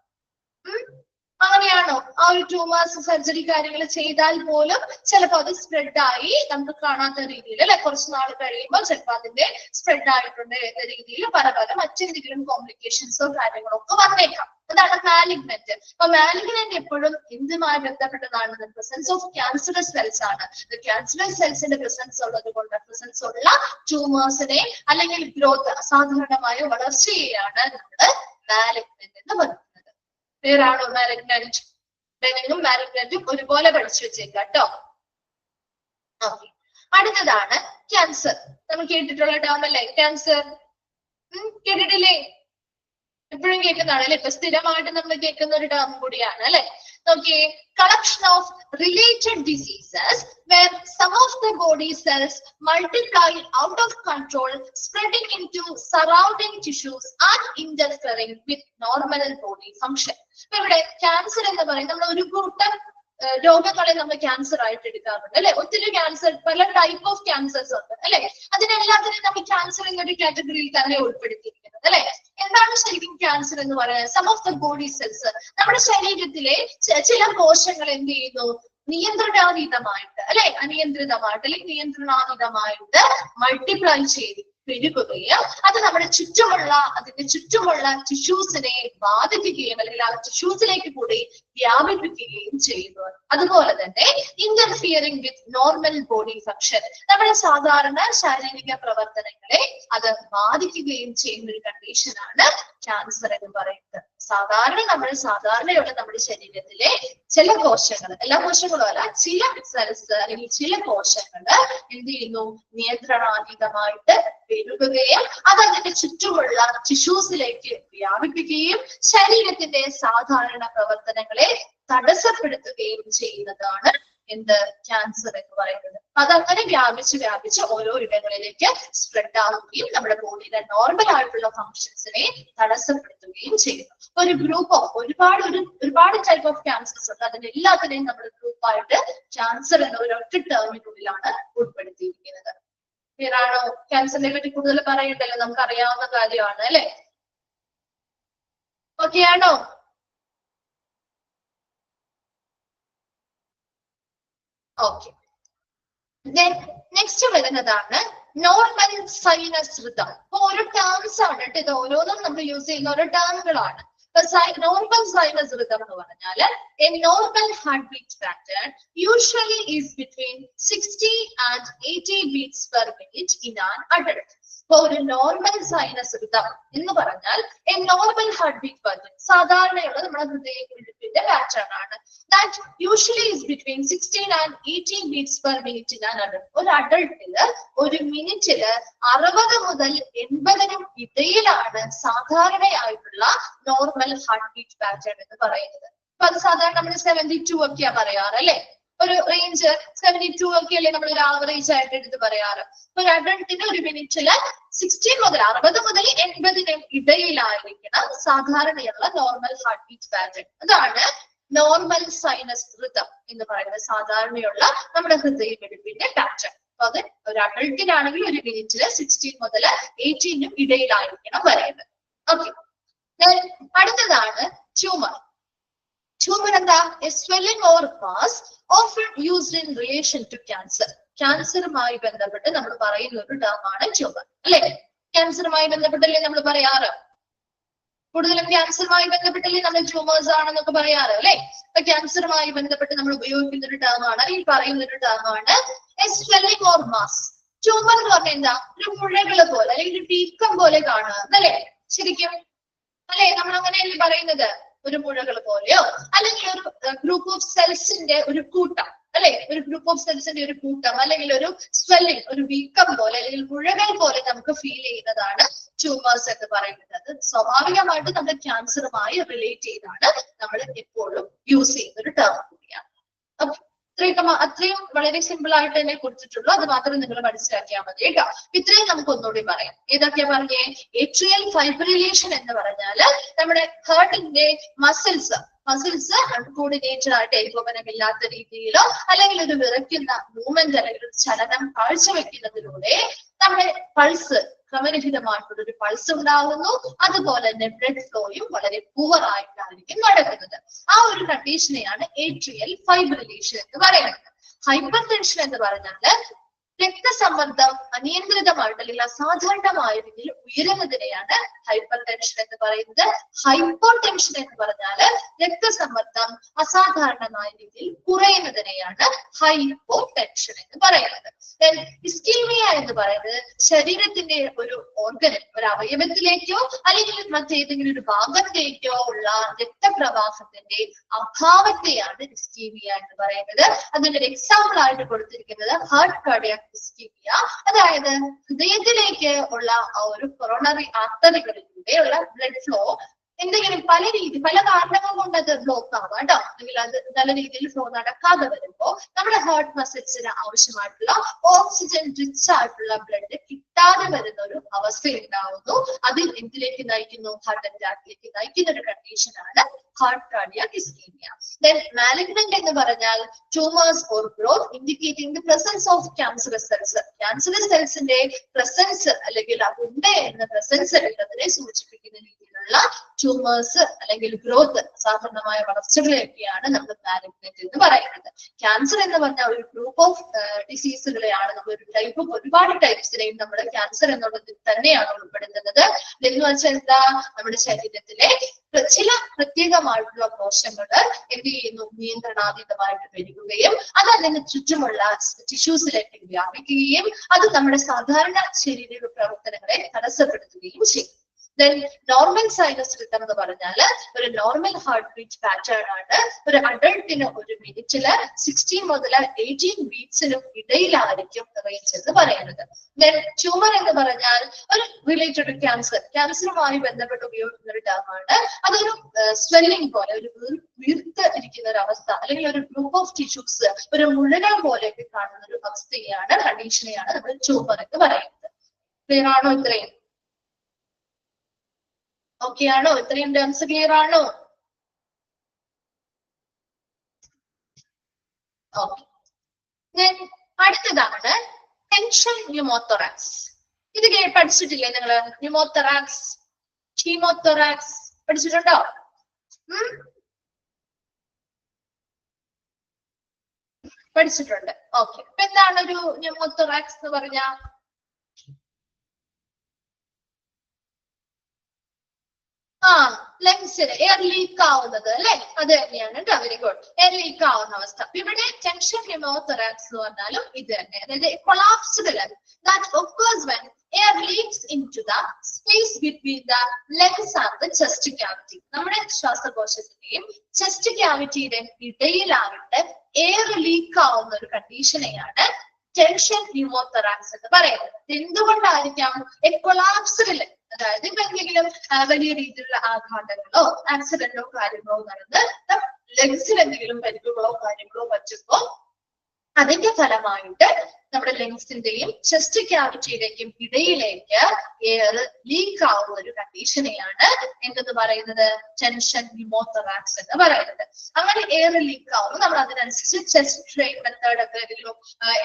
അങ്ങനെയാണോ? ആ ഒരു ട്യൂമേഴ്സ് സർജറി കാര്യങ്ങൾ ചെയ്താൽ പോലും ചിലപ്പോൾ അത് സ്പ്രെഡ് ആയി നമുക്ക് കാണാത്ത രീതിയിൽ അല്ലെ, കുറച്ച് നാൾ കഴിയുമ്പോൾ ചിലപ്പോൾ അതിന്റെ സ്പ്രെഡ് ആയിട്ടുണ്ട് എന്ന രീതിയിൽ പല മറ്റെന്തെങ്കിലും കോംപ്ലിക്കേഷൻസോ കാര്യങ്ങളോ ഒക്കെ വന്നേക്കാം. അതാണ് മാലിഗ്നന്റ്. അപ്പൊ മാലിഗ്നന്റ് എപ്പോഴും എന്തുമായി ബന്ധപ്പെട്ടതാണ്? പ്രസൻസ് ഓഫ് ക്യാൻസറസ് സെൽസ് ആണ്. ക്യാൻസറസ് സെൽസിന്റെ പ്രസൻസ് ഉള്ളത് കൊണ്ട്, പ്രസൻസ് ഉള്ള ട്യൂമേഴ്സിനെ അല്ലെങ്കിൽ ഗ്രോത്ത്, അസാധാരണമായ വളർച്ചയെയാണ് നമ്മള് മാലിഗ്നന്റ് എന്ന് പറയുന്നത്. പേരാണോ മാലിഗ്നന്റ്? ബെനിങ്ങും മാലിഗ്നന്റും ഒരുപോലെ പഠിച്ചു വെച്ചേക്കാം കേട്ടോ. ഓക്കെ, അടുത്തതാണ് ക്യാൻസർ. നമ്മൾ കേട്ടിട്ടുള്ള ടേം അല്ലേ ക്യാൻസർ? കേട്ടിട്ടില്ലേ? എപ്പോഴും കേൾക്കുന്നതാണ് അല്ലെ. ഇപ്പൊ സ്ഥിരമായിട്ട് നമ്മൾ കേൾക്കുന്ന ഒരു ടേം കൂടിയാണ് അല്ലെ. നോക്കിയേ, collection of related diseases where some of the body cells multiply out of control, spreading into surrounding tissues and interfering with normal body function. ഇവിടെ ക്യാൻസർ എന്ന് പറയുന്നത് നമ്മൾ ഒരു കൂട്ടം രോഗങ്ങളെ നമ്മൾ ക്യാൻസർ ആയിട്ട് എടുക്കാറുണ്ട് അല്ലെ. ഒത്തിരി ക്യാൻസർ, പല ടൈപ്പ് ഓഫ് ക്യാൻസേഴ്സ് ഉണ്ട് അല്ലെ. അതിനെല്ലാത്തിനും നമ്മൾ ക്യാൻസർ എന്നൊരു കാറ്റഗറിയിൽ തന്നെ ഉൾപ്പെടുത്തിയിരിക്കുന്നത് അല്ലെ. എന്താണ് ശരിക്കും ക്യാൻസർ എന്ന് പറയുന്നത്? Some of the body cells, നമ്മുടെ ശരീരത്തിലെ ചില കോശങ്ങൾ എന്ത് ചെയ്യുന്നു? നിയന്ത്രണാതീതമായിട്ട് അല്ലെ, അനിയന്ത്രിതമായിട്ട് അല്ലെങ്കിൽ നിയന്ത്രണാതീതമായിട്ട് മൾട്ടിപ്ലൈ ചെയ്ത് പെരുകുകയും അത് നമ്മുടെ അതിന്റെ ചുറ്റുമുള്ള ടിഷ്യൂസിനെ ബാധിക്കുകയും അല്ലെങ്കിൽ ആ ടിഷ്യൂസിലേക്ക് കൂടി വ്യാപിപ്പിക്കുകയും ചെയ്യുന്നു. അതുപോലെ തന്നെ interfering with normal body function, നമ്മുടെ സാധാരണ ശാരീരിക പ്രവർത്തനങ്ങളെ അത് ബാധിക്കുകയും ചെയ്യുന്ന ഒരു കണ്ടീഷനാണ് ക്യാൻസർ എന്ന് പറയുന്നത്. സാധാരണയുള്ള നമ്മുടെ ശരീരത്തിലെ ചില കോശങ്ങൾ, എല്ലാ കോശങ്ങളും അല്ല, ചില സെൽസ് അല്ലെങ്കിൽ ചില കോശങ്ങൾ എന്ത് ചെയ്യുന്നു, നിയന്ത്രണാതീതമായിട്ട് പെരുകുകയും അത് അതിന്റെ ചുറ്റുമുള്ള ടിഷ്യൂസിലേക്ക് വ്യാപിപ്പിക്കുകയും ശരീരത്തിന്റെ സാധാരണ പ്രവർത്തനങ്ങളെ തടസ്സപ്പെടുത്തുകയും ചെയ്യുന്നതാണ് എന്ത്, ക്യാൻസർ എന്ന് പറയുന്നത്. അതങ്ങനെ വ്യാപിച്ച് ഓരോ ഇടങ്ങളിലേക്ക് സ്പ്രെഡ് ആവുകയും നമ്മുടെ ബോഡിയിലെ നോർമൽ ആയിട്ടുള്ള ഫങ്ഷൻസിനെ തടസ്സപ്പെടുത്തുകയും ചെയ്യുന്നു. ഒരു ഗ്രൂപ്പ് ഓഫ് ഒരുപാട് ടൈപ്പ് ഓഫ് ക്യാൻസേഴ്സ് ഉണ്ട്. അതിനെല്ലാത്തിനെയും നമ്മൾ ഗ്രൂപ്പായിട്ട് ക്യാൻസർ എന്ന ഒരൊറ്റ ടേമിനുള്ളിലാണ് ഉൾപ്പെടുത്തിയിരിക്കുന്നത്. ക്ലിയറാണോ? ക്യാൻസറിനെ പറ്റി കൂടുതൽ പറയണ്ടല്ലോ, നമുക്ക് അറിയാവുന്ന കാര്യമാണ് അല്ലെ? ഓക്കെ ആണോ? ഓക്കെ. നെക്സ്റ്റ് വരുന്നതാണ് നോർമൽ സൈനസ് റിതം. അപ്പൊ ഓരോ ടേംസ് ആണ് കേട്ടോ, ഇത് ഓരോന്നും നമ്മൾ യൂസ് ചെയ്യുന്ന ഓരോ ടേമുകളാണ്. നോർമൽ സൈനസ് റിതം എന്ന് പറഞ്ഞാൽ a normal heartbeat pattern usually is between 60 and 80 beats per minute in an adult. അപ്പൊ ഒരു നോർമൽ സൈനസ് റിതം എന്ന് പറഞ്ഞാൽ a normal heartbeat pattern, സാധാരണയുള്ള നമ്മുടെ ഹൃദയത്തിന്റെ പാറ്റേൺ ആണ്. That usually is between 16 and 18 beats per minute in an adult. ഒരു അഡൾട്ടില് ഒരു മിനിറ്റില് 60 മുതൽ 80 ഇടയിലാണ് സാധാരണയായിട്ടുള്ള നോർമൽ ഹാർട്ട് ബീറ്റ് പാറ്റേൺ എന്ന് പറയുന്നത്. അപ്പൊ അത് സാധാരണ നമ്മൾ 72 ഒക്കെയാ പറയാറ് അല്ലെ? ഒരു റേഞ്ച് 72 ഒക്കെ അല്ലേ നമ്മൾ ഒരു ആവറേജ് ആയിട്ട് എടുത്ത് പറയാറ്. ഒരു അഡൾട്ടിന് ഒരു മിനിറ്റില് 60 മുതൽ 80 ഇടയിലായിരിക്കണം സാധാരണയുള്ള നോർമൽ ഹാർട്ട് ബീറ്റ് പാറ്റേൺ. അതാണ് നോർമൽ സൈനസ് റിതം എന്ന് പറയുന്നത്, സാധാരണയുള്ള നമ്മുടെ ഹൃദയമിടിപ്പിന്റെ പാറ്റേൺ. അപ്പൊ അത് ഒരു അഡൾട്ടിനാണെങ്കിൽ ഒരു മിനിറ്റില് 16 മുതൽ 18 ഇടയിലായിരിക്കണം പറയുന്നത്. ഓക്കെ. അടുത്തതാണ് ട്യൂമർ. ട്യൂമർ എന്താ? A swelling or mass often used in relation to cancer. ക്യാൻസറുമായി ബന്ധപ്പെട്ട് നമ്മൾ പറയുന്ന ഒരു ടേമാണ് ട്യൂമർ അല്ലെ? ക്യാൻസറുമായി ബന്ധപ്പെട്ടല്ലേ നമ്മൾ പറയാറ്, കൂടുതലും ക്യാൻസറുമായി ബന്ധപ്പെട്ടല്ലേ നമ്മൾ ട്യൂമേഴ്സ് ആണെന്നൊക്കെ പറയാറ് അല്ലെ? അപ്പൊ ക്യാൻസറുമായി ബന്ധപ്പെട്ട് നമ്മൾ ഉപയോഗിക്കുന്ന ഒരു ടേമാണ്, അല്ലെങ്കിൽ പറയുന്ന ഒരു ടേമാണ് a swelling or mass. Tumour എന്ന് പറഞ്ഞാൽ എന്താ? ഒരു മുഴകള് പോലെ അല്ലെങ്കിൽ ഒരു വീക്കം പോലെ കാണുക അല്ലേ? ശരിക്കും അല്ലെ? നമ്മൾ അങ്ങനെയല്ലേ പറയുന്നത്? ഒരു മുഴകൾ പോലെയോ അല്ലെങ്കിൽ ഒരു ഗ്രൂപ്പ് ഓഫ് സെൽസിന്റെ ഒരു കൂട്ടം അല്ലെ? ഒരു ഗ്രൂപ്പ് ഓഫ് സെൽസിന്റെ ഒരു കൂട്ടം അല്ലെങ്കിൽ ഒരു സ്വെല്ലിംഗ്, ഒരു വീക്കം പോലെ അല്ലെങ്കിൽ മുഴകൾ പോലെ നമുക്ക് ഫീൽ ചെയ്യുന്നതാണ് ട്യൂമേഴ്സ് എന്ന് പറയുന്നത്. അത് സ്വാഭാവികമായിട്ട് നമ്മുടെ ക്യാൻസറുമായി റിലേറ്റ് ചെയ്താണ് നമ്മൾ എപ്പോഴും യൂസ് ചെയ്യുന്ന ഒരു ടേം കൂടിയാണ്. അത്രയും വളരെ സിമ്പിൾ ആയിട്ട് തന്നെ കൊടുത്തിട്ടുള്ളൂ, അത് മാത്രം നിങ്ങൾ മനസ്സിലാക്കിയാൽ മതി കേട്ടോ. ഇത്രയും നമുക്ക് ഒന്നുകൂടി പറയാം. ഏതൊക്കെയാ പറഞ്ഞേ? ഏട്രിയൽ ഫൈബ്രിലേഷൻ എന്ന് പറഞ്ഞാല് നമ്മുടെ ഹാർട്ടിന്റെ മസിൽസ് അൺകോർഡിനേറ്റഡ് ആയിട്ട് ഏകോപനമില്ലാത്ത രീതിയിലോ അല്ലെങ്കിൽ ഒരു വിറയ്ക്കുന്ന മൂവ്മെന്റ് അല്ലെങ്കിൽ ഒരു ചലനം കാഴ്ചവെക്കുന്നതിലൂടെ നമ്മുടെ പൾസ് ക്രമരഹിതമായിട്ടുള്ള ഒരു പൾസ് ഉണ്ടാകുന്നു. അതുപോലെ തന്നെ ബ്ലഡ് ഫ്ലോയും വളരെ പൂവർ ആയിട്ടായിരിക്കും നടക്കുന്നത്. ആ ഒരു കണ്ടീഷനെയാണ് ഏട്രിയൽ ഫൈബ്രിലേഷൻ എന്ന് പറയുന്നത്. ഹൈപ്പർ ടെൻഷൻ എന്ന് പറഞ്ഞാല് രക്തസമ്മർദ്ദം അനിയന്ത്രിതമായിട്ട് അല്ലെങ്കിൽ അസാധാരണമായ രീതിയിൽ ഉയരുന്നതിനെയാണ് ഹൈപ്പർ ടെൻഷൻ എന്ന് പറയുന്നത്. ഹൈപ്പോ ടെൻഷൻ എന്ന് പറഞ്ഞാല് രക്തസമ്മർദ്ദം അസാധാരണമായ രീതിയിൽ കുറയുന്നതിനെയാണ് ഹൈപ്പോ ടെൻഷൻ എന്ന് പറയുന്നത്. ഇസ്കീമിയ എന്ന് പറയുന്നത് ശരീരത്തിന്റെ ഒരു ഓർഗനിൽ, ഒരു അവയവത്തിലേക്കോ അല്ലെങ്കിൽ മറ്റേതെങ്കിലും ഒരു ഭാഗത്തേക്കോ ഉള്ള രക്തപ്രവാഹത്തിന്റെ അഭാവത്തെയാണ് ഇസ്കീമിയ എന്ന് പറയുന്നത്. അതിന്റെ ഒരു എക്സാമ്പിൾ ആയിട്ട് കൊടുത്തിരിക്കുന്നത് ഹാർട്ട് കാർഡിയാക് ഇസ്കീമിയ, അതായത് ഹൃദയത്തിലേക്ക് ഉള്ള ആ ഒരു കൊറോണറി ആർട്ടറികളിലൂടെയുള്ള ബ്ലഡ് ഫ്ലോ എന്തെങ്കിലും പല കാരണങ്ങൾ കൊണ്ട് അത് ബ്ലോക്ക് ആവാം കേട്ടോ, അല്ലെങ്കിൽ അത് നല്ല രീതിയിൽ ഫ്ലോ നടക്കാതെ വരുമ്പോ നമ്മുടെ ഹാർട്ട് മസിൽസിന് ആവശ്യമായിട്ടുള്ള ഓക്സിജൻ റിച്ച് ആയിട്ടുള്ള ബ്ലഡ് കിട്ടാതെ വരുന്ന ഒരു അവസ്ഥ ഉണ്ടാവുന്നു. അതിൽ എന്തിലേക്ക് നയിക്കുന്നു? ഹാർട്ട് അറ്റാക്കിലേക്ക് നയിക്കുന്ന ഒരു കണ്ടീഷനാണ് heart cardiac ischaemia. Then malignant എന്ന് പറഞ്ഞാൽ tumours or growth indicating the presence of cancerous cells. Cancerous സെൽസിന്റെ പ്രസൻസ് അല്ലെങ്കിൽ ഉണ്ട് എന്ന പ്രസൻസ് ഉള്ളതിനെ സൂചിപ്പിക്കുന്ന രീതിയിലുള്ള ട്യൂമേഴ്സ് അല്ലെങ്കിൽ ഗ്രോത്ത്, സാധാരണമായ വളർച്ചകളെയൊക്കെയാണ് നമ്മൾ മാലിഗ്നന്റ് എന്ന് പറയുന്നത്. ക്യാൻസർ എന്ന് പറഞ്ഞാൽ ഒരു ഗ്രൂപ്പ് ഓഫ് ഡിസീസുകളെയാണ് നമ്മൾ ഒരുപാട് ടൈപ്സിനെയും നമ്മൾ ക്യാൻസർ എന്നുള്ളതിൽ തന്നെയാണ് ഉൾപ്പെടുത്തുന്നത്. എന്ന് വെച്ചാൽ എന്താ? നമ്മുടെ ശരീരത്തിലെ ചില പ്രത്യേകമായിട്ടുള്ള കോശങ്ങൾ എന്ത് ചെയ്യുന്നു, നിയന്ത്രണാതീതമായിട്ട് വരികയും അത് അതിന് ചുറ്റുമുള്ള ടിഷ്യൂസിലേക്ക് വ്യാപിക്കുകയും അത് നമ്മുടെ സാധാരണ ശരീര പ്രവർത്തനങ്ങളെ തടസ്സപ്പെടുത്തുകയും ചെയ്യും. Then normal sinus rhythm എന്ന് പറഞ്ഞാൽ ഒരു നോർമൽ ഹാർട്ട് ബീറ്റ് പാറ്റേൺ ആണ്. ഒരു അഡൾട്ടിന് ഒരു മിനിറ്റില് 16 മുതൽ 18 ബീറ്റ്സിനും ഇടയിലായിരിക്കും റേഞ്ച് എന്ന് പറയുന്നത്. Then ട്യൂമർ എന്ന് പറഞ്ഞാൽ ഒരു റിലേറ്റഡ് ടു ക്യാൻസറുമായി ബന്ധപ്പെട്ട് ഉപയോഗിക്കുന്ന ഒരു ടേം ആണ്. അതൊരു സ്വെല്ലിംഗ് പോലെ, ഒരു വീർത്ത് ഇരിക്കുന്ന ഒരു അവസ്ഥ, അല്ലെങ്കിൽ ഒരു ഗ്രൂപ്പ് ഓഫ് ടിഷ്യൂസ് ഒരു മുഴകൾ പോലെയൊക്കെ കാണുന്ന ഒരു അവസ്ഥയാണ്, കണ്ടീഷനെയാണ് നമ്മൾ ട്യൂമർ എന്ന് പറയുന്നത്. ക്ലിയർ ആണോ? ഇത്രയും ഓക്കെ ആണോ? ഇത്രയും ടേംസ് ക്ലിയർ ആണോ? ഓക്കെ. അടുത്തതാണ് ടെൻഷൻ ന്യൂമോതൊറാക്സ്. ഇത് പഠിച്ചിട്ടില്ലേ നിങ്ങള്? ന്യൂമോതൊറാക്സ്, ഹീമോതൊറാക്സ് പഠിച്ചിട്ടുണ്ടോ? പഠിച്ചിട്ടുണ്ട്. ഓക്കെ. അപ്പൊ എന്താണ് ഒരു ന്യൂമോതൊറാക്സ് എന്ന് പറഞ്ഞാൽ? ലങ്സിൽ എയർ ലീക്ക് ആവുന്നത് അല്ലെ? അത് തന്നെയാണ് കേട്ടോ. Very good. എയർ ലീക്ക് ആവുന്ന അവസ്ഥ. ഇവിടെ ടെൻഷൻ ന്യൂമോതൊറാക്സ് എന്ന് പറഞ്ഞാലും ഇത് തന്നെ. അതായത് collapsed lung that occurs when air leaks into the space between the lungs and the chest cavity. നമ്മുടെ ശ്വാസകോശത്തിന്റെയും ചെസ്റ്റ് ക്യാവിറ്റിയുടെയും ഇടയിലായിട്ട് എയർ ലീക്ക് ആവുന്ന ഒരു കണ്ടീഷനെയാണ് ടെൻഷൻ ന്യൂമോതൊറാക്സ് എന്ന് പറയുന്നത്. എന്തുകൊണ്ടായിരിക്കാം? കൊളാപ്സ്ഡ് ലങ്, അതായത് ഇപ്പൊ എന്തെങ്കിലും വലിയ രീതിയിലുള്ള ആഘാതങ്ങളോ ആക്സിഡന്റോ കാര്യങ്ങളോ നടന്ന് ലങ്സിൽ എന്തെങ്കിലും പരിക്കുകളോ കാര്യങ്ങളോ പറ്റുമ്പോ അതിന്റെ ഫലമായിട്ട് നമ്മുടെ ലങ്സിന്റെയും ചെസ്റ്റ് ക്യാവിറ്റിയിലേക്കും ഇടയിലേക്ക് എയർ ലീക്ക് ആവുന്ന ഒരു കണ്ടീഷനെയാണ് എന്തെന്ന് പറയുന്നത്? ടെൻഷൻ ന്യൂമോതൊറാക്സ് എന്ന് പറയുന്നത്. അങ്ങനെ എയർ ലീക്ക് ആവുന്നു. നമ്മൾ അതിനനുസരിച്ച് ചെസ്റ്റ് ഡ്രെയിൻ മെത്തേഡ് ഒക്കെ ഏതെങ്കിലും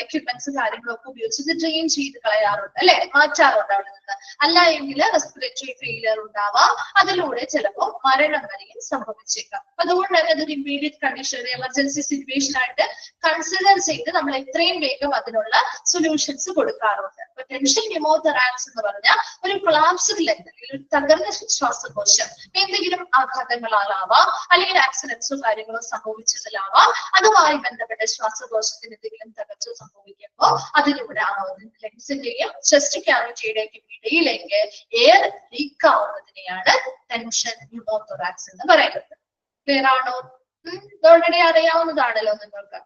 എക്യുപ്മെന്റ്സ് കാര്യങ്ങളൊക്കെ ഉപയോഗിച്ച് ഡ്രെയിൻ ചെയ്ത് കളയാറുണ്ട് അല്ലെ? മാറ്റാറുണ്ട് അവിടെ നിന്ന്. അല്ല എങ്കിൽ റെസ്പിറേറ്ററി ഫെയിലിയർ ഉണ്ടാവാം. അതിലൂടെ ചിലപ്പോൾ മരണം വരെയും സംഭവിച്ചേക്കാം. അതുകൊണ്ട് തന്നെ അതൊരു ഇമ്മീഡിയറ്റ് കണ്ടീഷൻ, എമർജൻസി സിറ്റുവേഷൻ ആയിട്ട് കൺസിഡർ ചെയ്ത് നമ്മൾ എത്രയും വേഗം അതിനുള്ള സൊല്യൂഷൻസ് കൊടുക്കാറുണ്ട്. അപ്പൊ ടെൻഷൻ ന്യൂമോതൊറാക്സ് എന്ന് പറഞ്ഞാൽ ഒരു കൊളാപ്സ്ഡ് ലങ്, അല്ലെങ്കിൽ ഒരു തകർന്ന ശ്വാസകോശം എന്തെങ്കിലും ആഘാതങ്ങളാലാവാം, അല്ലെങ്കിൽ ആക്സിഡൻസോ കാര്യങ്ങളോ സംഭവിച്ചതിലാവാം. അതുമായി ബന്ധപ്പെട്ട ശ്വാസകോശത്തിന് എന്തെങ്കിലും തകർച്ച സംഭവിക്കുമ്പോൾ അതിലൂടെ ലങ്സിന്റെയും ചെസ്റ്റ് ക്യാവിറ്റിയുടെയും ഇടയിലേക്ക് എയർ ലീക്ക് ആവുന്നതിനെയാണ് ടെൻഷൻ ന്യൂമോതൊറാക്സ് എന്ന് പറയുന്നത്. ക്ലിയർ ആണോ? ഓൾറെഡി അറിയാവുന്നതാണല്ലോ നിങ്ങൾക്ക്.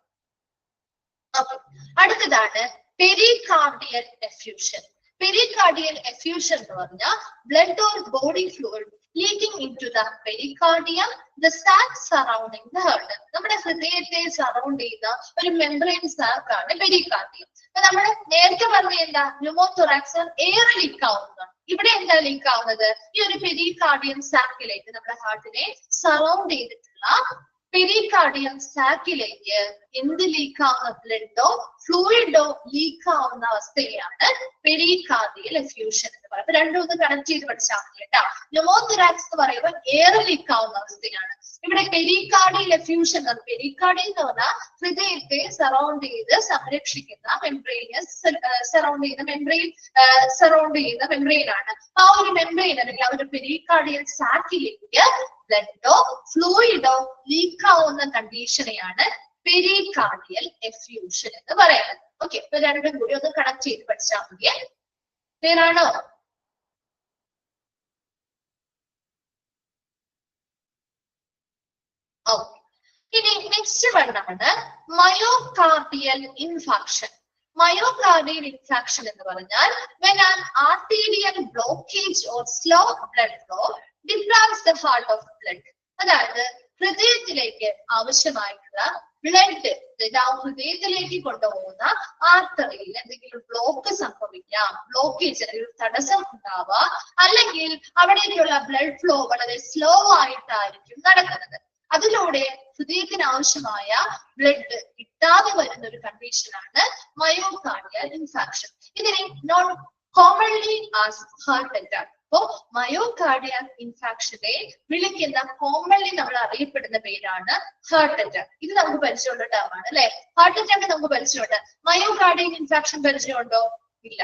അടുത്തതാണ് പെരികാർഡിയൽ എഫ്യൂഷൻ. പെരികാർഡിയൽ എഫ്യൂഷൻ എന്ന് പറഞ്ഞാൽ blood or body fluid leaking into the pericardium, the sac surrounding the heart. നമ്മുടെ ഹൃദയത്തെ സറൗണ്ട് ചെയ്യുന്ന ഒരു മെംബ്രെയിൻ സാക്ക് ആണ് പെരികാർഡിയം. അപ്പൊ നമ്മൾ നേരത്തെ പറഞ്ഞ എന്താ? ന്യൂമോതൊറാക്സ് എയർ ലീക്ക് ആവുന്നതാണ്. ഇവിടെ എന്താ ലീക്ക് ആവുന്നത്? ഈ ഒരു പെരികാർഡിയം സാക്കിലേക്ക്, നമ്മുടെ ഹാർട്ടിനെ സറൗണ്ട് ചെയ്തിട്ടുള്ള പെരികാർഡിയം സാക്കിലേക്ക് എന്ത് ലീക്ക് ആവുന്ന? ബ്ലഡോ ഫ്ലൂയിഡോ ലീക്ക് ആവുന്ന അവസ്ഥയാണ് പെരികാർഡിയൽ എഫ്യൂഷൻ എന്ന് പറയുന്നത്. അപ്പൊ രണ്ടും ഒന്ന് കണക്ട് ചെയ്ത് പഠിച്ചാൽ മതി കേട്ടോ. ന്യൂമോതൊറാക്സ് എന്ന് പറയുമ്പോൾ എയർ ലീക്ക് ആവുന്ന അവസ്ഥയാണ്. ഇവിടെ പെരികാർഡിയൽ എഫ്യൂഷൻ, പെരികാർഡിയം എന്ന് പറഞ്ഞാൽ ഹൃദയത്തെ സറൗണ്ട് ചെയ്ത് സംരക്ഷിക്കുന്ന സറൗണ്ട് ചെയ്യുന്ന മെംബ്രെയിൻ ആണ്. ആ ഒരു മെംബ്രെയിൻ അല്ലെങ്കിൽ ആ ഒരു പെരികാർഡിയൽ സാക്കിലേക്ക് ബ്ലഡോ ഫ്ലൂയിഡോ ലീക്ക് ആവുന്ന കണ്ടീഷനെയാണ് പെരികാർഡിയൽ എഫ്യൂഷൻ എന്ന് പറയുന്നത്. ഓക്കെ. ഇപ്പൊ രണ്ടും കൂടി ഒന്ന് കണക്ട് ചെയ്ത് പഠിച്ചാൽ മതി. ക്ലിയർ ആണോ? ഓക്കെ. ഇനി നെക്സ്റ്റ് വണ്ണാണ് മയോകാർഡിയൽ ഇൻഫാക്ഷൻ. മയോകാർഡിയൽ ഇൻഫാക്ഷൻ എന്ന് പറഞ്ഞാൽ when an arterial blockage or slow blood flow deprives the heart of blood. അതായത് ഹൃദയത്തിലേക്ക് ആവശ്യമായിട്ടുള്ള ബ്ലഡ്, ഹൃദയത്തിലേക്ക് കൊണ്ടുപോകുന്ന ആർട്ടറിയിൽ എന്തെങ്കിലും ബ്ലോക്ക് സംഭവിക്കാം, ബ്ലോക്കേജ് അല്ലെങ്കിൽ തടസ്സം ഉണ്ടാവാം, അല്ലെങ്കിൽ അവിടേക്കുള്ള ബ്ലഡ് ഫ്ലോ വളരെ സ്ലോ ആയിട്ടായിരിക്കും നടക്കുന്നത്. അതിലൂടെ ഹൃദയത്തിന് ആവശ്യമായ ബ്ലഡ് കിട്ടാതെ വരുന്ന ഒരു കണ്ടീഷനാണ് മയോകാർഡിയൽ ഇൻഫാക്ഷൻ. ഇതിനെ non commonly as heart attack. അപ്പോ മയോകാർഡിയൽ ഇൻഫാക്ഷനെ വിളിക്കുന്ന കോമൺലി നമ്മൾ അറിയപ്പെടുന്ന പേരാണ് ഹാർട്ട് അറ്റാക്ക്. ഇത് നമുക്ക് പരിചയമുള്ള ടേമാണ് അല്ലെ? ഹാർട്ട് അറ്റാക്ക് നമുക്ക് പരിചയമുണ്ട്. മയോകാർഡിയൽ ഇൻഫാക്ഷൻ പരിചയമുണ്ടോ? ഇല്ല.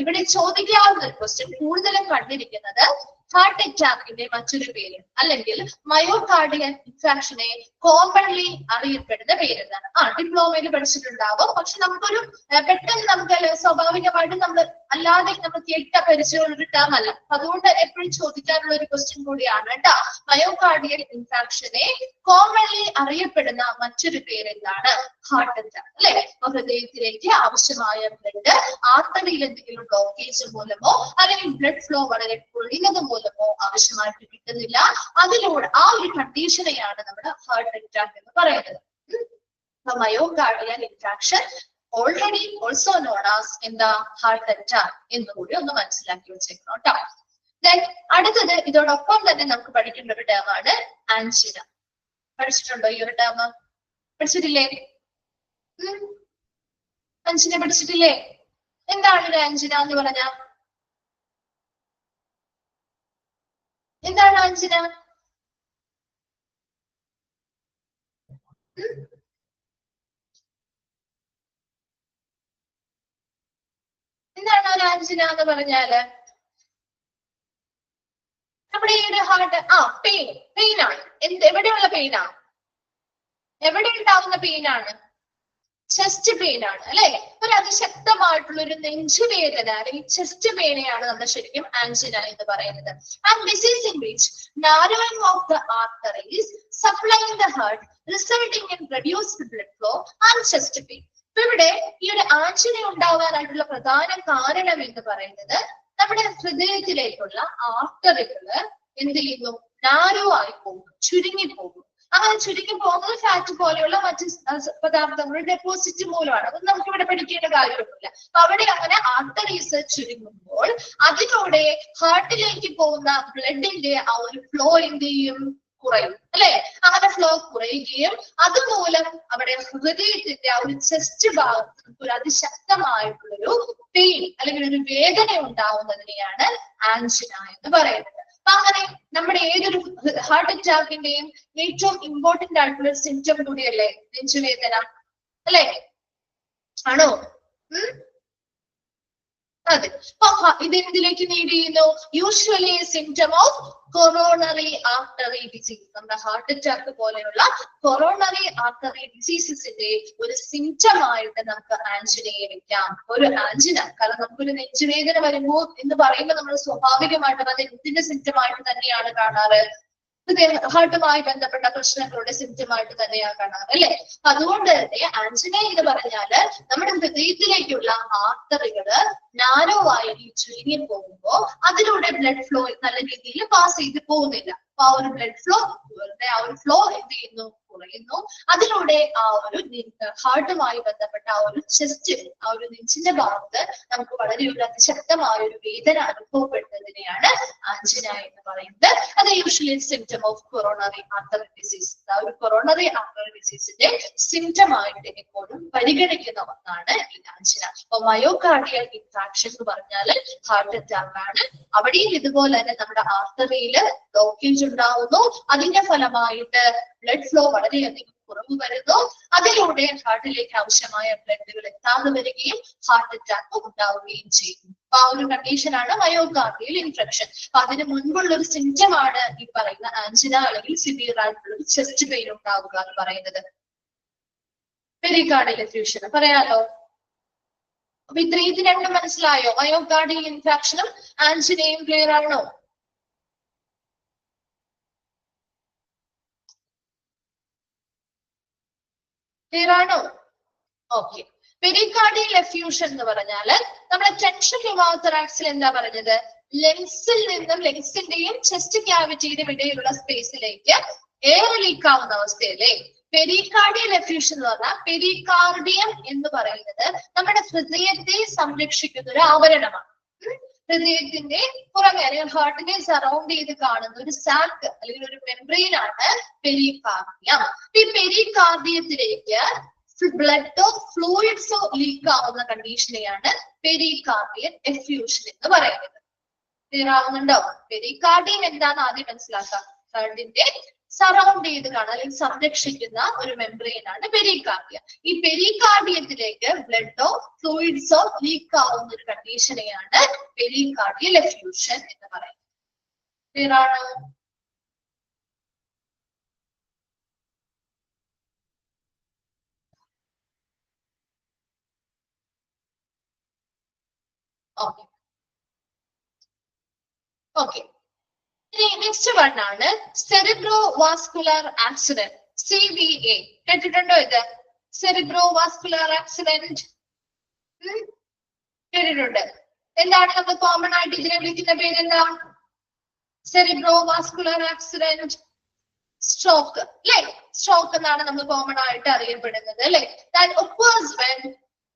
ഇവിടെ ചോദിക്കാവുന്ന ഒരു ക്വസ്റ്റ്യൻ കൂടുതലും കണ്ടിരിക്കുന്നത് ഹാർട്ട് അറ്റാക്കിന്റെ മറ്റൊരു പേര് അല്ലെങ്കിൽ മയോകാർഡിയൽ ഇൻഫാക്ഷനെ കോമൺലി അറിയപ്പെടുന്ന പേര് എന്താണ്? ഡിപ്ലോമയിൽ പഠിച്ചിട്ടുണ്ടാവും. പക്ഷെ നമുക്കൊരു പെട്ടെന്ന് നമുക്ക് സ്വാഭാവികമായിട്ടും നമ്മൾ അല്ലാതെ നമ്മൾ കേട്ട പരിചയമുള്ള ഒരു ടേം അല്ല. അതുകൊണ്ട് എപ്പോഴും ചോദിക്കാനുള്ള ഒരു ക്വസ്റ്റ്യൻ കൂടിയാണ് കേട്ടോ. മയോകാർഡിയൽ ഇൻഫാക്ഷനെ കോമൺലി അറിയപ്പെടുന്ന മറ്റൊരു പേര് എന്താണ്? ഹാർട്ട് അറ്റാക്ക് അല്ലെ? ഹൃദയത്തിലേക്ക് ആവശ്യമായ ബ്ലഡ് ആർട്ടറിയിൽ എന്തെങ്കിലും ബ്ലോക്കേജ് മൂലമോ അല്ലെങ്കിൽ ബ്ലഡ് ഫ്ലോ വളരെ കുറയുന്നത് മൂലമോ ആവശ്യമായിട്ട് കിട്ടുന്നില്ല. അതിലൂടെ ആ ഒരു കണ്ടീഷനെയാണ് നമ്മുടെ ഹാർട്ട് അറ്റാക്ക് എന്ന് പറയുന്നത്. Myocardial infarction already also known as എന്താ? ഹാർട്ട് അറ്റാക്ക് എന്നുകൂടി ഒന്ന് മനസ്സിലാക്കി വെച്ചേക്കണം കേട്ടോ. ദെൻ അടുത്തത് ഇതോടൊപ്പം തന്നെ നമുക്ക് പഠിക്കേണ്ട ഒരു ടേമാണ് ആൻജിന. പഠിച്ചിട്ടുണ്ടോ ഈ ഒരു ടേം? പഠിച്ചിട്ടില്ലേ? ആൻജിന പഠിച്ചിട്ടില്ലേ? എന്താണ് ഒരു ആൻജിന എന്ന് പറഞ്ഞ? എന്താണ് ആൻജിന? എന്താണ് ഒരു ആൻജിന എന്ന് പറഞ്ഞാല്? നമ്മുടെ ഈ ഒരു ഹാർട്ട് പെയിൻ ആണ്. എവിടെയുള്ള പെയിനാ? എവിടെ ഉണ്ടാകുന്ന പെയിനാണ്? ചെസ്റ്റ് പെയിൻ ആണ് അല്ലെ? ഒരു അതിശക്തമായിട്ടുള്ള ഒരു നെഞ്ചുവേദന അല്ലെങ്കിൽ ചെസ്റ്റ് പെയിനെയാണ് നമ്മൾ ശരിക്കും ആൻജിന എന്ന് പറയുന്നത്. And disease in which narrowing of the arteries supplying the heart resulting in reduced blood flow and chest pain. ഇപ്പൊ ഇവിടെ ഈ ഒരു ആൻജിന ഉണ്ടാവാനായിട്ടുള്ള പ്രധാന കാരണം എന്ന് പറയുന്നത് നമ്മുടെ ഹൃദയത്തിലേക്കുള്ള ആർട്ടറികള് എന്ത് ചെയ്യുന്നു? നാരോ ആയി പോകും, ചുരുങ്ങി പോകും. അങ്ങനെ ചുരുങ്ങി പോകുന്നത് ഫാറ്റ് പോലെയുള്ള മറ്റ് പദാർത്ഥങ്ങളുടെ ഡെപ്പോസിറ്റ് മൂലമാണ്. അത് നമുക്ക് ഇവിടെ പഠിക്കേണ്ട കാര്യമൊന്നുമില്ല. അപ്പൊ അവിടെ അങ്ങനെ ആർട്ടറീസ് ചുരുങ്ങുമ്പോൾ അതിലൂടെ ഹാർട്ടിലേക്ക് പോകുന്ന ബ്ലഡിന്റെ ആ ഒരു ഫ്ലോ എന്ത് ചെയ്യും? കുറയും അല്ലെ? അങ്ങനെ ഫ്ലോ കുറയുകയും അതുമൂലം അവിടെ ഹൃദയത്തിന്റെ ആ ഒരു ചെസ്റ്റ് ഭാഗത്ത് ഒരു അതിശക്തമായിട്ടുള്ളൊരു പെയിൻ അല്ലെങ്കിൽ ഒരു വേദന ഉണ്ടാവുന്നതിനെയാണ് ആൻജിന എന്ന് പറയുന്നത്. അപ്പൊ അങ്ങനെ നമ്മുടെ ഏതൊരു ഹാർട്ട് അറ്റാക്കിന്റെയും ഏറ്റവും ഇമ്പോർട്ടന്റ് ആയിട്ടുള്ള ഒരു സിംറ്റം കൂടിയല്ലേ നെഞ്ചുവേദന അല്ലെ? ആണോ? അതെ. അപ്പൊ ഇതെന്തിലേക്ക് ലീഡ് ചെയ്യുന്നു? Usually symptom of coronary artery disease. നമ്മുടെ ഹാർട്ട് അറ്റാക്ക് പോലെയുള്ള കൊറോണറി ആർട്ടറി ഡിസീസസിന്റെ ഒരു സിംറ്റം ആയിട്ട് നമുക്ക് ആൻജിനയെ വെക്കാം. ഒരു ആൻജിന, കാരണം നമുക്കൊരു നെഞ്ചുവേദന വരുമ്പോൾ എന്ന് പറയുമ്പോൾ നമ്മൾ സ്വാഭാവികമായിട്ടും അത് എന്തിന്റെ സിംറ്റം ആയിട്ട് തന്നെയാണ് കാണാറ്? ഹാർട്ടുമായി ബന്ധപ്പെട്ട പ്രശ്നങ്ങളുടെ സിംറ്റമായിട്ട് തന്നെയാണ് കാണാറ് അല്ലെ? അതുകൊണ്ട് തന്നെ ആൻജിന എന്ന് പറഞ്ഞാല് നമ്മുടെ ഹൃദയത്തിലേക്കുള്ള ആർട്ടറികള് നാരോ ആയി ചുരുങ്ങി പോകുമ്പോ അതിലൂടെ ബ്ലഡ് ഫ്ലോ നല്ല രീതിയിൽ പാസ് ചെയ്ത് പോകുന്നില്ല. അപ്പൊ ആ ഒരു ബ്ലഡ് ഫ്ലോ എന്ത് ചെയ്യുന്നു? കുറയുന്നു. അതിലൂടെ ആ ഒരു ഹാർട്ടുമായി ബന്ധപ്പെട്ട ആ ഒരു ചെസ്റ്റ്, ആ ഒരു നെഞ്ചിന്റെ ഭാഗത്ത് നമുക്ക് വളരെ ഒരു അതിശക്തമായ ഒരു വേദന അനുഭവപ്പെടുന്നതിനെയാണ് ആൻജിന എന്ന് പറയുന്നത്. അത് usually symptom of coronary artery disease. ആ ഒരു കൊറോണറി ആർട്ടറി ഡിസീസിന്റെ സിംറ്റം ആയിട്ട് എപ്പോഴും പരിഗണിക്കുന്ന ഒന്നാണ് ഈ ആൻജിന. അപ്പൊ മയോകാർഡിയൽ ഇൻഫാക്ഷൻ എന്ന് പറഞ്ഞാൽ ഹാർട്ട് അറ്റാക്ക് ആണ്. അവിടെയും ഇതുപോലെ തന്നെ നമ്മുടെ ആർട്ടറിയില് ബ്ലോക്കേജ് ഉണ്ടാവുന്നു. അതിന്റെ ഫലമായിട്ട് ബ്ലഡ് ഫ്ലോ വളരെയധികം കുറവ് വരുന്നു. അതിലൂടെ ഹാർട്ടിലേക്ക് ആവശ്യമായ ബ്ലഡുകൾ എത്താതെ വരികയും ഹാർട്ട് അറ്റാക്ക് ഉണ്ടാവുകയും ചെയ്യുന്നു. അപ്പൊ ആ ഒരു കണ്ടീഷനാണ് മയോകാർഡിയൽ ഇൻഫെക്ഷൻ. അപ്പൊ അതിന് മുൻപുള്ള ഒരു സിംറ്റമാണ് ഈ പറയുന്ന ആൻജിന അല്ലെങ്കിൽ സിവിയർ ആയിട്ടുള്ള ഒരു ചെസ്റ്റ് പെയിൻ ഉണ്ടാവുക എന്ന് പറയുന്നത്. പെരികാർഡിയൽ എഫ്യൂഷൻ പറയാലോ. അപ്പൊ ഇത് രണ്ടും മനസ്സിലായോ? മയോകാർഡിയൽ ഇൻഫെക്ഷനും ആൻജിനയും ക്ലിയർ ആണോ? ക്ലിയർ ആണോ? ഓക്കെ. പെരികാർഡിയൽ എഫ്യൂഷൻ എന്ന് പറഞ്ഞാല് നമ്മുടെ ടെൻഷൻ ന്യൂമോതോറാക്സിൽ എന്താ പറഞ്ഞത്? ലെൻസിൽ നിന്നും ലെൻസിന്റെയും ചെസ്റ്റ് ക്യാവിറ്റിയുടെയും ഇടയിലുള്ള സ്പേസിലേക്ക് എയർ ലീക്ക് ആവുന്ന അവസ്ഥയല്ലേ? പെരികാർഡിയൽ എഫ്യൂഷൻ എന്ന് പറഞ്ഞാൽ പെരികാർഡിയം എന്ന് പറയുന്നത് നമ്മുടെ ഹൃദയത്തെ സംരക്ഷിക്കുന്ന ഒരു ആവരണമാണ്. ഹൃദയത്തിന്റെ പുറമെ അല്ലെങ്കിൽ ഹാർട്ടിനെ സറൗണ്ട് ചെയ്ത് കാണുന്ന ഒരു സാക്ക് അല്ലെങ്കിൽ ഒരു മെംബ്രെയിൻ ആണ് പെരികാർഡിയം. ഈ പെരികാർഡിയത്തിലേക്ക് ബ്ലഡോ ഫ്ലൂയിഡ്സോ ലീക്ക് ആവുന്ന കണ്ടീഷനെയാണ് പെരികാർഡിയൽ എഫ്യൂഷൻ എന്ന് പറയുന്നത്. ക്ലിയർ ആവുന്നുണ്ടോ? പെരികാർഡിയം എന്താണെന്ന് ആദ്യം മനസ്സിലാക്കാം. ഹാർട്ടിന്റെ സറൗണ്ട് ചെയ്ത് കാണുക അല്ലെങ്കിൽ സംരക്ഷിക്കുന്ന ഒരു മെംബ്രെയിൻ ആണ് പെരികാർഡിയം. ഈ പെരികാർഡിയത്തിലേക്ക് ബ്ലഡോ ഫ്ലൂയിഡ്സോ ലീക്ക് ആവുന്ന ഒരു കണ്ടീഷനെയാണ് പെരികാർഡിയൽ എഫ്യൂഷൻ എന്ന് പറയുന്നത്. ക്ലിയർ ആണ്? Okay okay. നെക്സ്റ്റ് വൺ ആണ് സെറിബ്രോ വാസ്കുലർ ആക്സിഡന്റ്, CVA. കേട്ടിട്ടുണ്ടോ ഇത്? സെറിബ്രോ വാസ്കുലർ ആക്സിഡന്റ് കേട്ടിട്ടുണ്ട്. എന്താണ് നമ്മൾ കോമൺ ആയിട്ട് ഇതിനെ വിളിക്കുന്ന പേരെന്താ? സെറിബ്രോ വാസ്കുലർ ആക്സിഡന്റ്, സ്ട്രോക്ക് അല്ലെ? സ്ട്രോക്ക് എന്നാണ് നമ്മൾ കോമൺ ആയിട്ട് അറിയപ്പെടുന്നത് അല്ലെ? That occurs when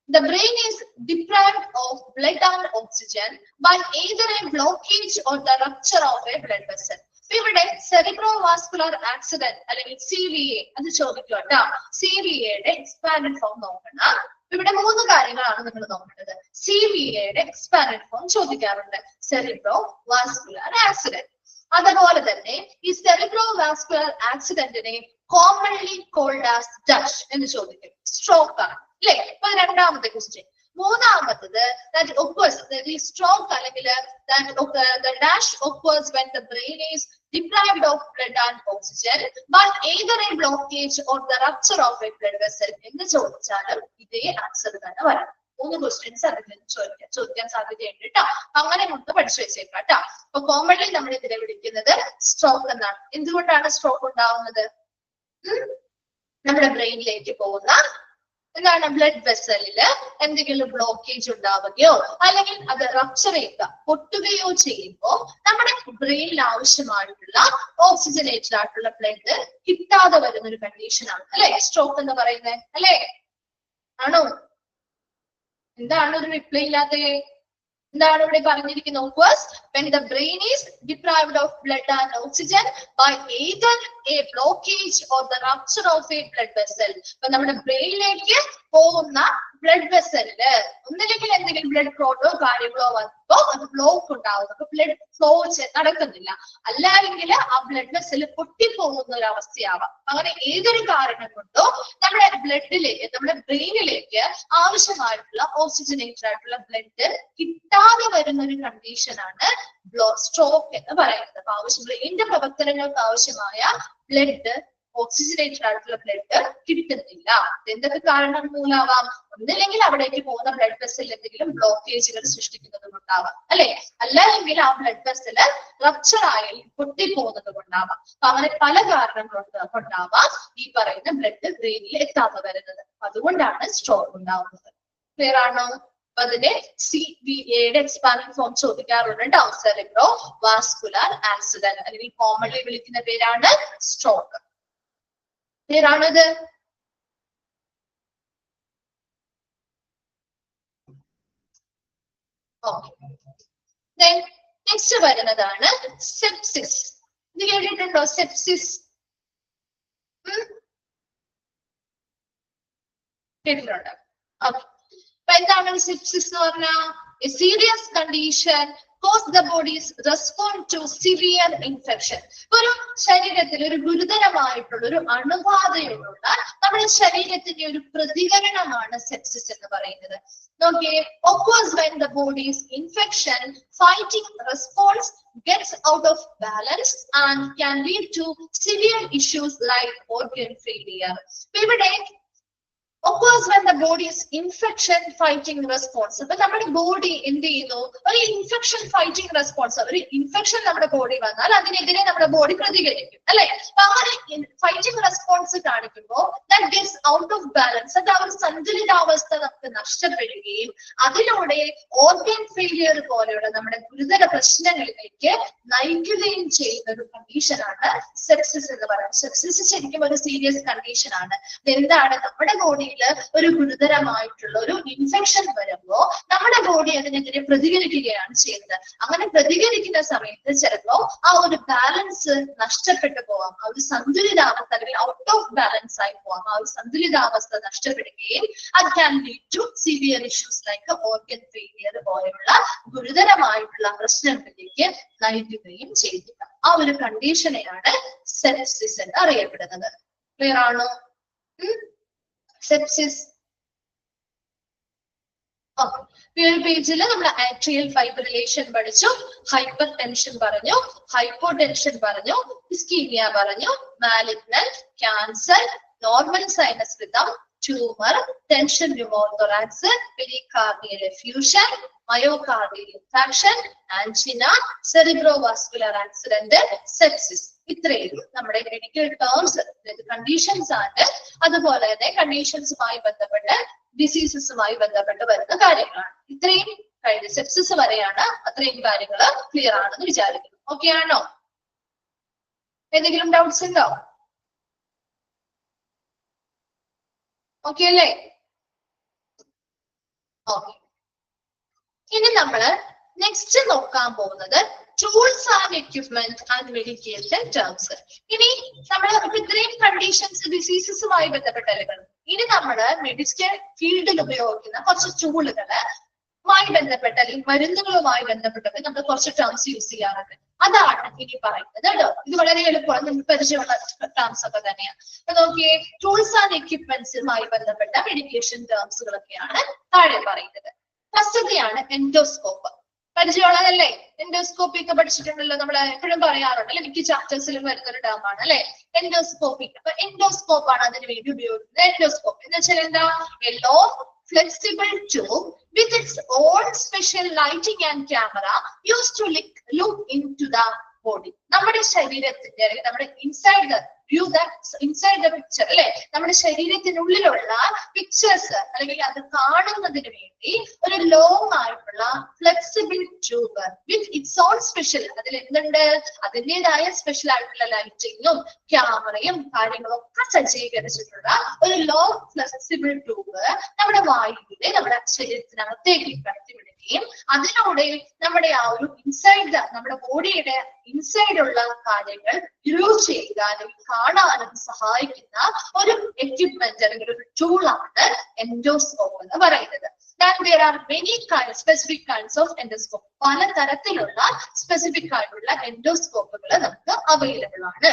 the brain is deprived of blood and oxygen by either a blockage or the rupture of a blood vessel. ഇവിടെ സെറിബ്രോ വാസ്കുലർ ആക്സിഡന്റ് അല്ലെങ്കിൽ CVA അത് ചോദിക്കും കേട്ടോ. CVAയുടെ എക്സ്പാൻഡഡ് ഫോം നോക്കണം. ഇവിടെ 3 കാര്യങ്ങളാണ് നിങ്ങൾ നോക്കേണ്ടത്. CVAയുടെ എക്സ്പാൻഡഡ് ഫോം ചോദിക്കാറുണ്ട്, സെറിബ്രോ വാസ്കുലർ ആക്സിഡന്റ്. അതുപോലെ തന്നെ ഈ സെറിബ്രോ വാസ്കുലർ ആക്സിഡന്റിനെ കോമൺലി കോൾഡ് ആസ് ഡഷ് എന്ന് ചോദിക്കും. സ്ട്രോക്ക് ആണ് അല്ലെ? അപ്പൊ രണ്ടാമത്തെ ക്വസ്റ്റ്യൻ. മൂന്നാമത്തത് that occurs, the stroke അല്ലെങ്കിൽ the dash occurs when the brain is deprived of blood and oxygen by either a blockage or the rupture of a blood vessel എന്ന് ചോദിച്ചാലും ഇതേ ആൻസർ തന്നെ വരാം. 3 ക്വസ്റ്റ്യൻസ് അതിൽ ചോദിക്കാൻ സാധ്യതയുണ്ട് കേട്ടോ. അങ്ങനെ നമുക്ക് പഠിച്ചു വെച്ചേക്കാം കേട്ടോ. അപ്പൊ കോമൺലി നമ്മൾ ഇതിനെ വിളിക്കുന്നത് സ്ട്രോക്ക് എന്നാണ്. എന്തുകൊണ്ടാണ് സ്ട്രോക്ക് ഉണ്ടാവുന്നത്? നമ്മുടെ ബ്രെയിനിലേക്ക് പോകുന്ന എന്താണ് ബ്ലഡ് വെസലില് എന്തെങ്കിലും ബ്ലോക്കേജ് ഉണ്ടാവുകയോ അല്ലെങ്കിൽ അത് റപ്ചർ ചെയ്യുക, പൊട്ടുകയോ ചെയ്യുമ്പോൾ നമ്മുടെ ബ്രെയിനിൽ ആവശ്യമായിട്ടുള്ള ഓക്സിജനേറ്റഡ് ആയിട്ടുള്ള ബ്ലഡ് കിട്ടാതെ വരുന്ന ഒരു കണ്ടീഷൻ ആണ് അല്ലെ സ്ട്രോക്ക് എന്ന് പറയുന്നത് അല്ലെ? ആണോ? എന്താണ് ഒരു റിപ്ലൈ ഇല്ലാതെ? എന്താണ് ഇവിടെ പറഞ്ഞിരിക്കുന്നത്? when the brain is deprived of blood and oxygen by either a blockage or the rupture of a blood vessel. അപ്പൊ നമ്മുടെ ബ്രെയിനിലേക്ക് പോകുന്ന ബ്ലഡ് വെസലില് ഒന്നില്ലെങ്കിൽ എന്തെങ്കിലും ബ്ലഡ് ക്ലോട്ടോ കാര്യങ്ങളോ വന്നപ്പോ അത് ബ്ലോക്ക് ഉണ്ടാവും, അപ്പൊ ബ്ലഡ് ഫ്ലോ നടക്കുന്നില്ല, അല്ലെങ്കിൽ ആ ബ്ലഡ് വെസൽ പൊട്ടിപ്പോകുന്ന ഒരു അവസ്ഥയാവാം. അങ്ങനെ ഏതൊരു കാരണം കൊണ്ടോ നമ്മുടെ ബ്ലഡിലേക്ക്, നമ്മുടെ ബ്രെയിനിലേക്ക് ആവശ്യമായിട്ടുള്ള ഓക്സിജനേറ്റഡ് ആയിട്ടുള്ള ബ്ലഡ് കിട്ടാതെ വരുന്ന ഒരു കണ്ടീഷനാണ് സ്ട്രോക്ക് എന്ന് പറയുന്നത്. അപ്പൊ ബ്രെയിനിന്റെ പ്രവർത്തനങ്ങൾക്ക് ആവശ്യമായ ബ്ലഡ്, ഓക്സിജനേറ്റഡ് ആയിട്ടുള്ള ബ്ലഡ് കിട്ടുന്നില്ല. എന്തൊക്കെ കാരണം മൂലമാവാം? ഒന്നില്ലെങ്കിൽ അവിടേക്ക് പോകുന്ന ബ്ലഡ് വെസൽ എന്തെങ്കിലും ബ്ലോക്കേജുകൾ സൃഷ്ടിക്കുന്നത് കൊണ്ടാവാം അല്ലെ? അല്ലെങ്കിൽ ആ ബ്ലഡ് വെസല് റപ്ചർ ആയി പൊട്ടിപ്പോകുന്നത് കൊണ്ടാവാം. അപ്പൊ അങ്ങനെ പല കാരണങ്ങൾ കൊണ്ടാവാം ഈ പറയുന്ന ബ്ലഡ് ബ്രെയിനിൽ എത്താതെ വരുന്നത്. അതുകൊണ്ടാണ് സ്ട്രോക്ക് ഉണ്ടാവുന്നത്. ക്ലിയർ ആണോ? അതിന്റെ CVAയുടെ എക്സ്പാൻഡഡ് ഫോം ചോദിക്കാറുണ്ട്. സെറിബ്രോ വാസ്കുലർ ആക്സിഡന്റ് അല്ലെങ്കിൽ കോമൺലി വിളിക്കുന്ന പേരാണ് സ്ട്രോക്ക്. ക്ലിയർ ആണത്? നെക്സ്റ്റ് വരുന്നതാണ് സെപ്സിസ്. ഇത് കേട്ടിട്ടുണ്ടോ? സെപ്സിസ് കേട്ടിട്ടുണ്ട്. ഓക്കെ. അപ്പൊ എന്താണ് സെപ്സിസ് എന്ന് പറഞ്ഞാൽ? A serious condition cause the body's respond to severe infection. ഒരു ശരീരത്തിൽ ഒരു ഗുരുതരമായിട്ടുള്ള ഒരു അണുബാധയോടുള്ള നമ്മുടെ ശരീരത്തിന്റെ ഒരു പ്രതികരണമാണ് സെപ്സിസ് എന്ന് പറയുന്നത്. നോക്കിയേ, occurs when the body's infection fighting response gets out of balance and can lead to severe issues like organ failure. ഇവിടെ occurs when the body's infection fighting response. അപ്പൊ നമ്മുടെ ബോഡി എന്ത് ചെയ്യുന്നു? ഒരു ഇൻഫെക്ഷൻ ഫൈറ്റിംഗ് റെസ്പോൺസ്, ഒരു infection നമ്മുടെ body വന്നാൽ അതിനെതിരെ നമ്മുടെ ബോഡി പ്രതികരിക്കും അല്ലെ? അപ്പൊ അങ്ങനെ ഫൈറ്റിംഗ് റെസ്പോൺസ് കാണിക്കുമ്പോൾ that gets out of balance, അത് ആ ഒരു സന്തുലിതാവസ്ഥ നമുക്ക് നഷ്ടപ്പെടുകയും അതിലൂടെ ഓർഗൻ ഫെയിലിയർ പോലെയുള്ള നമ്മുടെ ഗുരുതര പ്രശ്നങ്ങളിലേക്ക് നയിക്കുകയും ചെയ്യുന്ന ഒരു കണ്ടീഷനാണ് സെപ്സിസ് എന്ന് പറയുന്നത്. സെപ്സിസ് ശരിക്കും ഒരു സീരിയസ് കണ്ടീഷൻ ആണ്. എന്താണ്? നമ്മുടെ ബോഡി ഒരു ഗുരുതരമായിട്ടുള്ള ഒരു ഇൻഫെക്ഷൻ വരുമ്പോ നമ്മുടെ ബോഡി അതിനെതിരെ പ്രതികരിക്കുകയാണ് ചെയ്യുന്നത്. അങ്ങനെ പ്രതികരിക്കുന്ന സമയത്ത് ചിലപ്പോ ആ ഒരു ബാലൻസ് നഷ്ടപ്പെട്ടു പോവാം, ആ ഒരു സന്തുലിതാവസ്ഥ അല്ലെങ്കിൽ ഔട്ട് ഓഫ് ബാലൻസ് ആയി പോവാം. ആ ഒരു സന്തുലിതാവസ്ഥ നഷ്ടപ്പെടുകയും അത് can lead to severe issues like organ failure പോലെയുള്ള ഗുരുതരമായിട്ടുള്ള പ്രശ്നങ്ങളിലേക്ക് നയിക്കുകയും ചെയ്യുക. ആ ഒരു കണ്ടീഷനെയാണ് സെപ്സിസ് എന്ന് അറിയപ്പെടുന്നത്. ക്ലിയർ ആണോ? സെപ്സിസ് ഈ ഒരു പേജിൽ നമ്മൾ ആട്രിയൽ ഫൈബ്രിലേഷൻ പഠിച്ചു, ഹൈപ്പർ ടെൻഷൻ പറഞ്ഞു, ഹൈപ്പോ ടെൻഷൻ പറഞ്ഞു, ഇസ്കീമിയ പറഞ്ഞു, malignant, cancer, normal sinus rhythm, tumour, tension pneumothorax, pericardial effusion, myocardial infarction, angina, cerebrovascular accident, sepsis. ഇത്രയും നമ്മുടെ മെഡിക്കൽ ടേംസ് കണ്ടീഷൻസ് ആണ്. അതുപോലെ തന്നെ കണ്ടീഷൻസുമായി ബന്ധപ്പെട്ട് ഡിസീസസുമായി ബന്ധപ്പെട്ട് വരുന്ന കാര്യങ്ങളാണ്. ഇത്രയും കഴിഞ്ഞ സെപ്സിസ് വരെയാണ്. അത്രയും കാര്യങ്ങൾ ക്ലിയർ ആണെന്ന് വിചാരിക്കുന്നു. ഓക്കെ ആണോ? എന്തെങ്കിലും ഡൗട്ട്സ് ഉണ്ടോ? ഓക്കെ അല്ലേ? ഓക്കെ. ഇനി നമ്മള് നെക്സ്റ്റ് നോക്കാൻ പോകുന്നത് tools and equipment and medication terms. ഇനി നമ്മൾ ഇത്രയും കണ്ടീഷൻസ് ഡിസീസസുമായി ബന്ധപ്പെട്ട ഇനി നമ്മള് മെഡിക്കൽ ഫീൽഡിൽ ഉപയോഗിക്കുന്ന കുറച്ച് ടൂളുകളുമായി ബന്ധപ്പെട്ട അല്ലെങ്കിൽ മരുന്നുകളുമായി ബന്ധപ്പെട്ടത് നമ്മൾ കുറച്ച് ടേംസ് യൂസ് ചെയ്യാറുണ്ട്. അതാണ് ഇനി പറയുന്നത് കേട്ടോ. ഇത് വളരെ എളുപ്പമാണ്, നമുക്ക് പരിചയമുള്ള ടേംസ് ഒക്കെ തന്നെയാണ്. അപ്പൊ നോക്കിയേ, ടൂൾസ് ആൻഡ് എക്യുപ്മെന്റ്സുമായി ബന്ധപ്പെട്ട മെഡിക്കേഷൻ ടേംസുകളൊക്കെയാണ് താഴെ പറയുന്നത്. ഫസ്റ്റത്തെയാണ് എൻഡോസ്കോപ്പ്. പരിചയമുള്ളതല്ലേ? എൻഡോസ്കോപ്പി ഒക്കെ പഠിച്ചിട്ടുണ്ടല്ലോ, നമ്മൾ എപ്പോഴും പറയാറുണ്ട് അല്ലെ, മിക്ക ചാപ്റ്റേഴ്സിലും വരുന്നൊരു ടേം ആണ് അല്ലെ എൻഡോസ്കോപ്പി. അപ്പൊ എൻഡോസ്കോപ്പ് ആണ് അതിന് വേണ്ടി ഉപയോഗിക്കുന്നത്. എൻഡോസ്കോപ്പ് എന്ന് വെച്ചാൽ എന്താ? A long flexible tube with its own special lighting and camera used to look into the body. നമ്മുടെ ശരീരത്തിന്റെ അല്ലെങ്കിൽ നമ്മുടെ ഇൻസൈഡ് ദ പിക്ചർ അല്ലെ, നമ്മുടെ ശരീരത്തിനുള്ളിലുള്ള പിക്ചേഴ്സ് അല്ലെങ്കിൽ അത് കാണുന്നതിന് വേണ്ടി ഒരു ലോങ് ആയിട്ടുള്ള flexible tube with its on special, അതിൽ എന്തുണ്ട്? അതിൻ്റെതായ സ്പെഷ്യൽ ആയിട്ടുള്ള ലൈറ്റിങ്ങും ക്യാമറയും കാര്യങ്ങളും ഒക്കെ സജ്ജീകരിച്ചിട്ടുള്ള ഒരു ലോങ് ഫ്ലെക്സിബിൾ ട്യൂബ് നമ്മുടെ വായുവിനെ നമ്മുടെ ശരീരത്തിനകത്തേക്ക് കടത്തിവിടുകയും അതിലൂടെ നമ്മുടെ ആ ഒരു നമ്മുടെ ബോഡിയുടെ ഇൻസൈഡുള്ള കാര്യങ്ങൾ യൂസ് ചെയ്യാനും കാണാനും സഹായിക്കുന്ന ഒരു എക്യുപ്മെന്റ് അല്ലെങ്കിൽ ഒരു ടൂളാണ് എൻഡോസ്കോപ്പ് എന്ന് പറയുന്നത്. There are many specific kinds of endoscope. പലതരത്തിലുള്ള സ്പെസിഫിക് ആയിട്ടുള്ള എൻഡോസ്കോപ്പുകൾ നമുക്ക് അവൈലബിൾ ആണ്.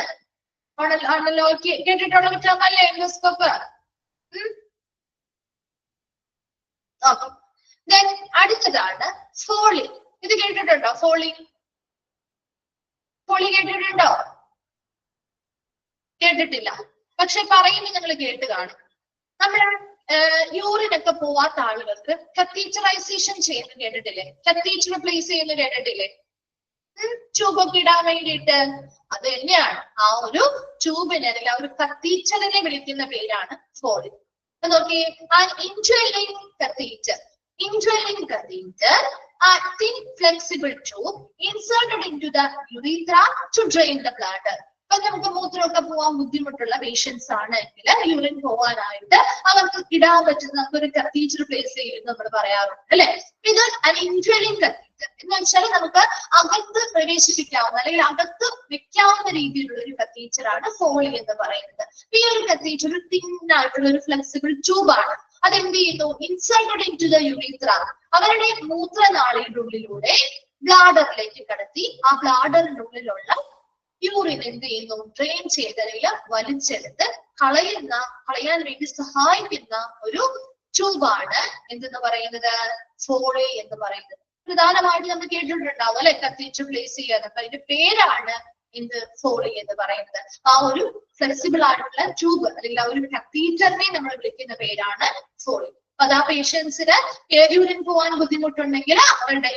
ആണല്ലോ? കേട്ടിട്ടുള്ള പറ്റമല്ലേ എൻഡോസ്കോപ്പ്? അടുത്തതാണ് ഫോളി. ഇത് കേട്ടിട്ടുണ്ടോ? ഫോളി കേട്ടിട്ടുണ്ടോ? കേട്ടിട്ടില്ല, പക്ഷെ പറയുന്നത് നിങ്ങൾ കേട്ട് കാണും. നമ്മൾ യൂറിനൊക്കെ പോവാത്ത ആളുകൾക്ക് കത്തീറ്ററൈസേഷൻ ചെയ്യുന്ന കേട്ടിട്ടില്ലേ? കത്തീറ്റർ പ്ലേസ് ചെയ്യുന്ന കേട്ടിട്ടില്ലേ? ട്യൂബൊക്കെ ഇടാൻ വേണ്ടിയിട്ട്. അത് തന്നെയാണ് ആ ഒരു ട്യൂബിനെ അല്ലെങ്കിൽ ആ ഒരു കത്തീറ്ററിനെ വിളിക്കുന്ന പേരാണ് ഫോളി. നോക്കിയേ, ആ indwelling catheter a thin flexible tube inserted into the urethra to drain the bladder. അപ്പൊ നമുക്ക് മൂത്രമൊക്കെ പോവാൻ ബുദ്ധിമുട്ടുള്ള പേഷ്യൻസ് ആണെങ്കിൽ യൂറിൻ പോവാനായിട്ട് അവർക്ക് ഇടാൻ പറ്റുന്ന ഒരു കത്തീറ്റർ പ്ലേസ് ചെയ്യുന്നത് നമ്മൾ പറയാറുണ്ട് അല്ലെ. ഇത് ഇൻഡ്വെല്ലിംഗ് കത്തീറ്റർ എന്ന് വെച്ചാൽ നമുക്ക് അകത്ത് പ്രവേശിപ്പിക്കാവുന്ന അല്ലെങ്കിൽ അകത്ത് വെക്കാവുന്ന രീതിയിലുള്ള ഒരു കത്തീറ്റർ ആണ് ഫോളി എന്ന് പറയുന്നത്. ഈ ഒരു കത്തീറ്റർ ഒരു തിന്നായിട്ടുള്ള ഒരു ഫ്ലെക്സിബിൾ ട്യൂബാണ്. അതെന്ത് ചെയ്യുന്നു? Inside in to the urethra, അവരുടെ മൂത്രനാളിയുടെ ഉള്ളിലൂടെ ബ്ലാഡറിലേക്ക് കടത്തി ആ ബ്ലാഡറിനുള്ളിലുള്ള യൂറിൻ എന്ത് ചെയ്യുന്നു? ഡ്രെയിൻ ചെയ്ത് അല്ലെങ്കിൽ വലിച്ചെടുത്ത് കളയാൻ വേണ്ടി സഹായിക്കുന്ന ഒരു ട്യൂബാണ് എന്തെന്ന് പറയുന്നത്? ഫോളി എന്ന് പറയുന്നത്. പ്രധാനമായിട്ട് നമ്മൾ കേട്ടിട്ടുണ്ടാവും അല്ലെ, കത്തീറ്റർ പ്ലേസ് ചെയ്യാൻ. അപ്പൊ അതിന്റെ പേരാണ് എന്ത്? ഫോളി എന്ന് പറയുന്നത്. ആ ഒരു ഫ്ലെക്സിബിൾ ആയിട്ടുള്ള ട്യൂബ് അല്ലെങ്കിൽ ആ ഒരു കത്തീറ്ററിനെ നമ്മൾ വിളിക്കുന്ന പേരാണ് ഫോളി. അപ്പൊ അത് ആ പേഷ്യൻസിന് യൂറിൻ പോകാൻ ബുദ്ധിമുട്ടുണ്ടെങ്കിൽ അവരുടെ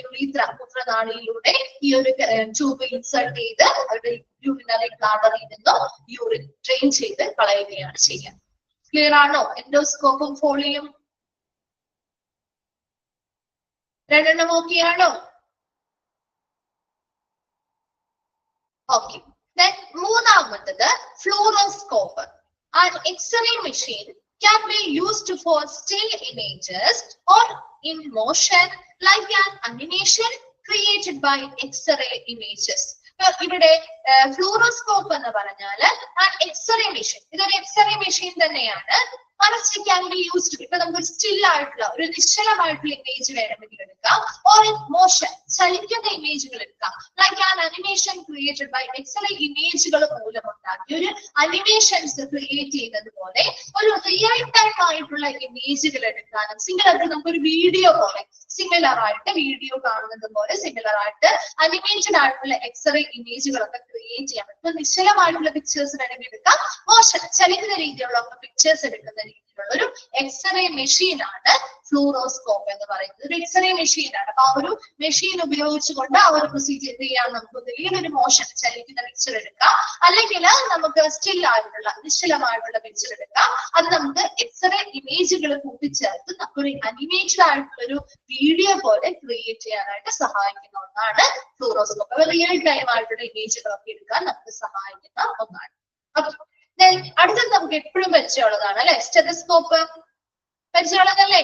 മൂത്രനാളിയിലൂടെ ഈ ഒരു ട്യൂബ് ഇൻസേർട്ട് ചെയ്ത് അവരുടെ യൂറിനറി ബ്ലാഡറിൽ നിന്നും യൂറിൻ ഡ്രെയിൻ ചെയ്ത് കളയുകയാണ് ചെയ്യുക. ക്ലിയർ ആണോ? എൻഡോസ്കോപ്പും ഫോളിയും രണ്ടെണ്ണം ഓക്കെയാണോ? ഓക്കെ. മൂന്നാമത്തത് ഫ്ലൂറോസ്കോപ്പ്. An X-ray machine can be used for still images or in motion like an animation created by X-ray images. ഇവിടെ ഫ്ലൂറോസ്കോപ്പ് എന്ന് പറഞ്ഞാല് ആ എക്സ്റേ മെഷീൻ, ഇതൊരു എക്സ്റേ മെഷീൻ തന്നെയാണ്. Arrest can be used ഇപ്പൊ നമുക്ക് സ്റ്റിൽ ആയിട്ടുള്ള ഒരു നിശ്ചലമായിട്ടുള്ള ഇമേജ് വേണമെങ്കിൽ എടുക്കാം, or in motion ചലിക്കുന്ന ഇമേജുകൾ എടുക്കാം. Like an animation created by excel ഇമേജുകൾ മൂലമുണ്ടാക്കി ഒരു അനിമേഷൻസ് ക്രിയേറ്റ് ചെയ്യുന്നത് പോലെ ഒരു റിയൽ ടൈം ആയിട്ടുള്ള ഇമേജുകൾ എടുക്കാനും സിമിലർ നമുക്കൊരു വീഡിയോ പോലെ സിമിലർ ആയിട്ട് വീഡിയോ കാണുന്നത് പോലെ സിമിലർ ആയിട്ട് അനിമേറ്റഡ് ആയിട്ടുള്ള എക്സ്റേ ഇമേജുകളൊക്കെ ക്രിയേറ്റ് ചെയ്യാൻ പറ്റും. നിശ്ചലമായിട്ടുള്ള പിക്ചേഴ്സ് വേണമെങ്കിൽ എടുക്കാം, മോഷൻ ചലിക്കുന്ന രീതിയിലുള്ള പിക്ചേഴ്സ് എടുക്കുന്ന രീതിയിലുള്ള ഒരു എക്സ്റേ മെഷീൻ ആണ് ഫ്ലൂറോസ്കോപ്പ് എന്ന് പറയുന്നത്. ഒരു എക്സ്റേ മെഷീൻ ആണ്. അപ്പൊ ആ ഒരു മെഷീൻ ഉപയോഗിച്ചുകൊണ്ട് ആ ഒരു പ്രൊസീജിയർ ചെയ്യാൻ നമുക്ക് വലിയൊരു മോഷൻ ചലിക്കുന്ന പിക്ചർ എടുക്കാം, അല്ലെങ്കിൽ നമുക്ക് സ്റ്റിൽ ആയിട്ടുള്ള നിശ്ചലമായിട്ടുള്ള പിക്ചർ എടുക്കാം. അത് നമുക്ക് എക്സ്റേ ഇമേജുകൾ കൂട്ടിച്ചേർത്ത് നമുക്കൊരു അനിമേറ്റഡ് ആയിട്ടുള്ള ഒരു വീഡിയോ പോലെ ക്രിയേറ്റ് ചെയ്യാനായിട്ട് സഹായിക്കുന്ന ഒന്നാണ് ഫ്ലൂറോസ്കോപ്പ്. റിയൽ ടൈം ആയിട്ടുള്ള ഇമേജുകളൊക്കെ എടുക്കാൻ നമുക്ക് സഹായിക്കുന്ന ഒന്നാണ്. അടുത്തത് നമുക്ക് എപ്പോഴും പരിചയമുള്ളതാണ് അല്ലെ, സ്റ്റെതസ്കോപ്പ്. പരിചയമുള്ളതല്ലേ?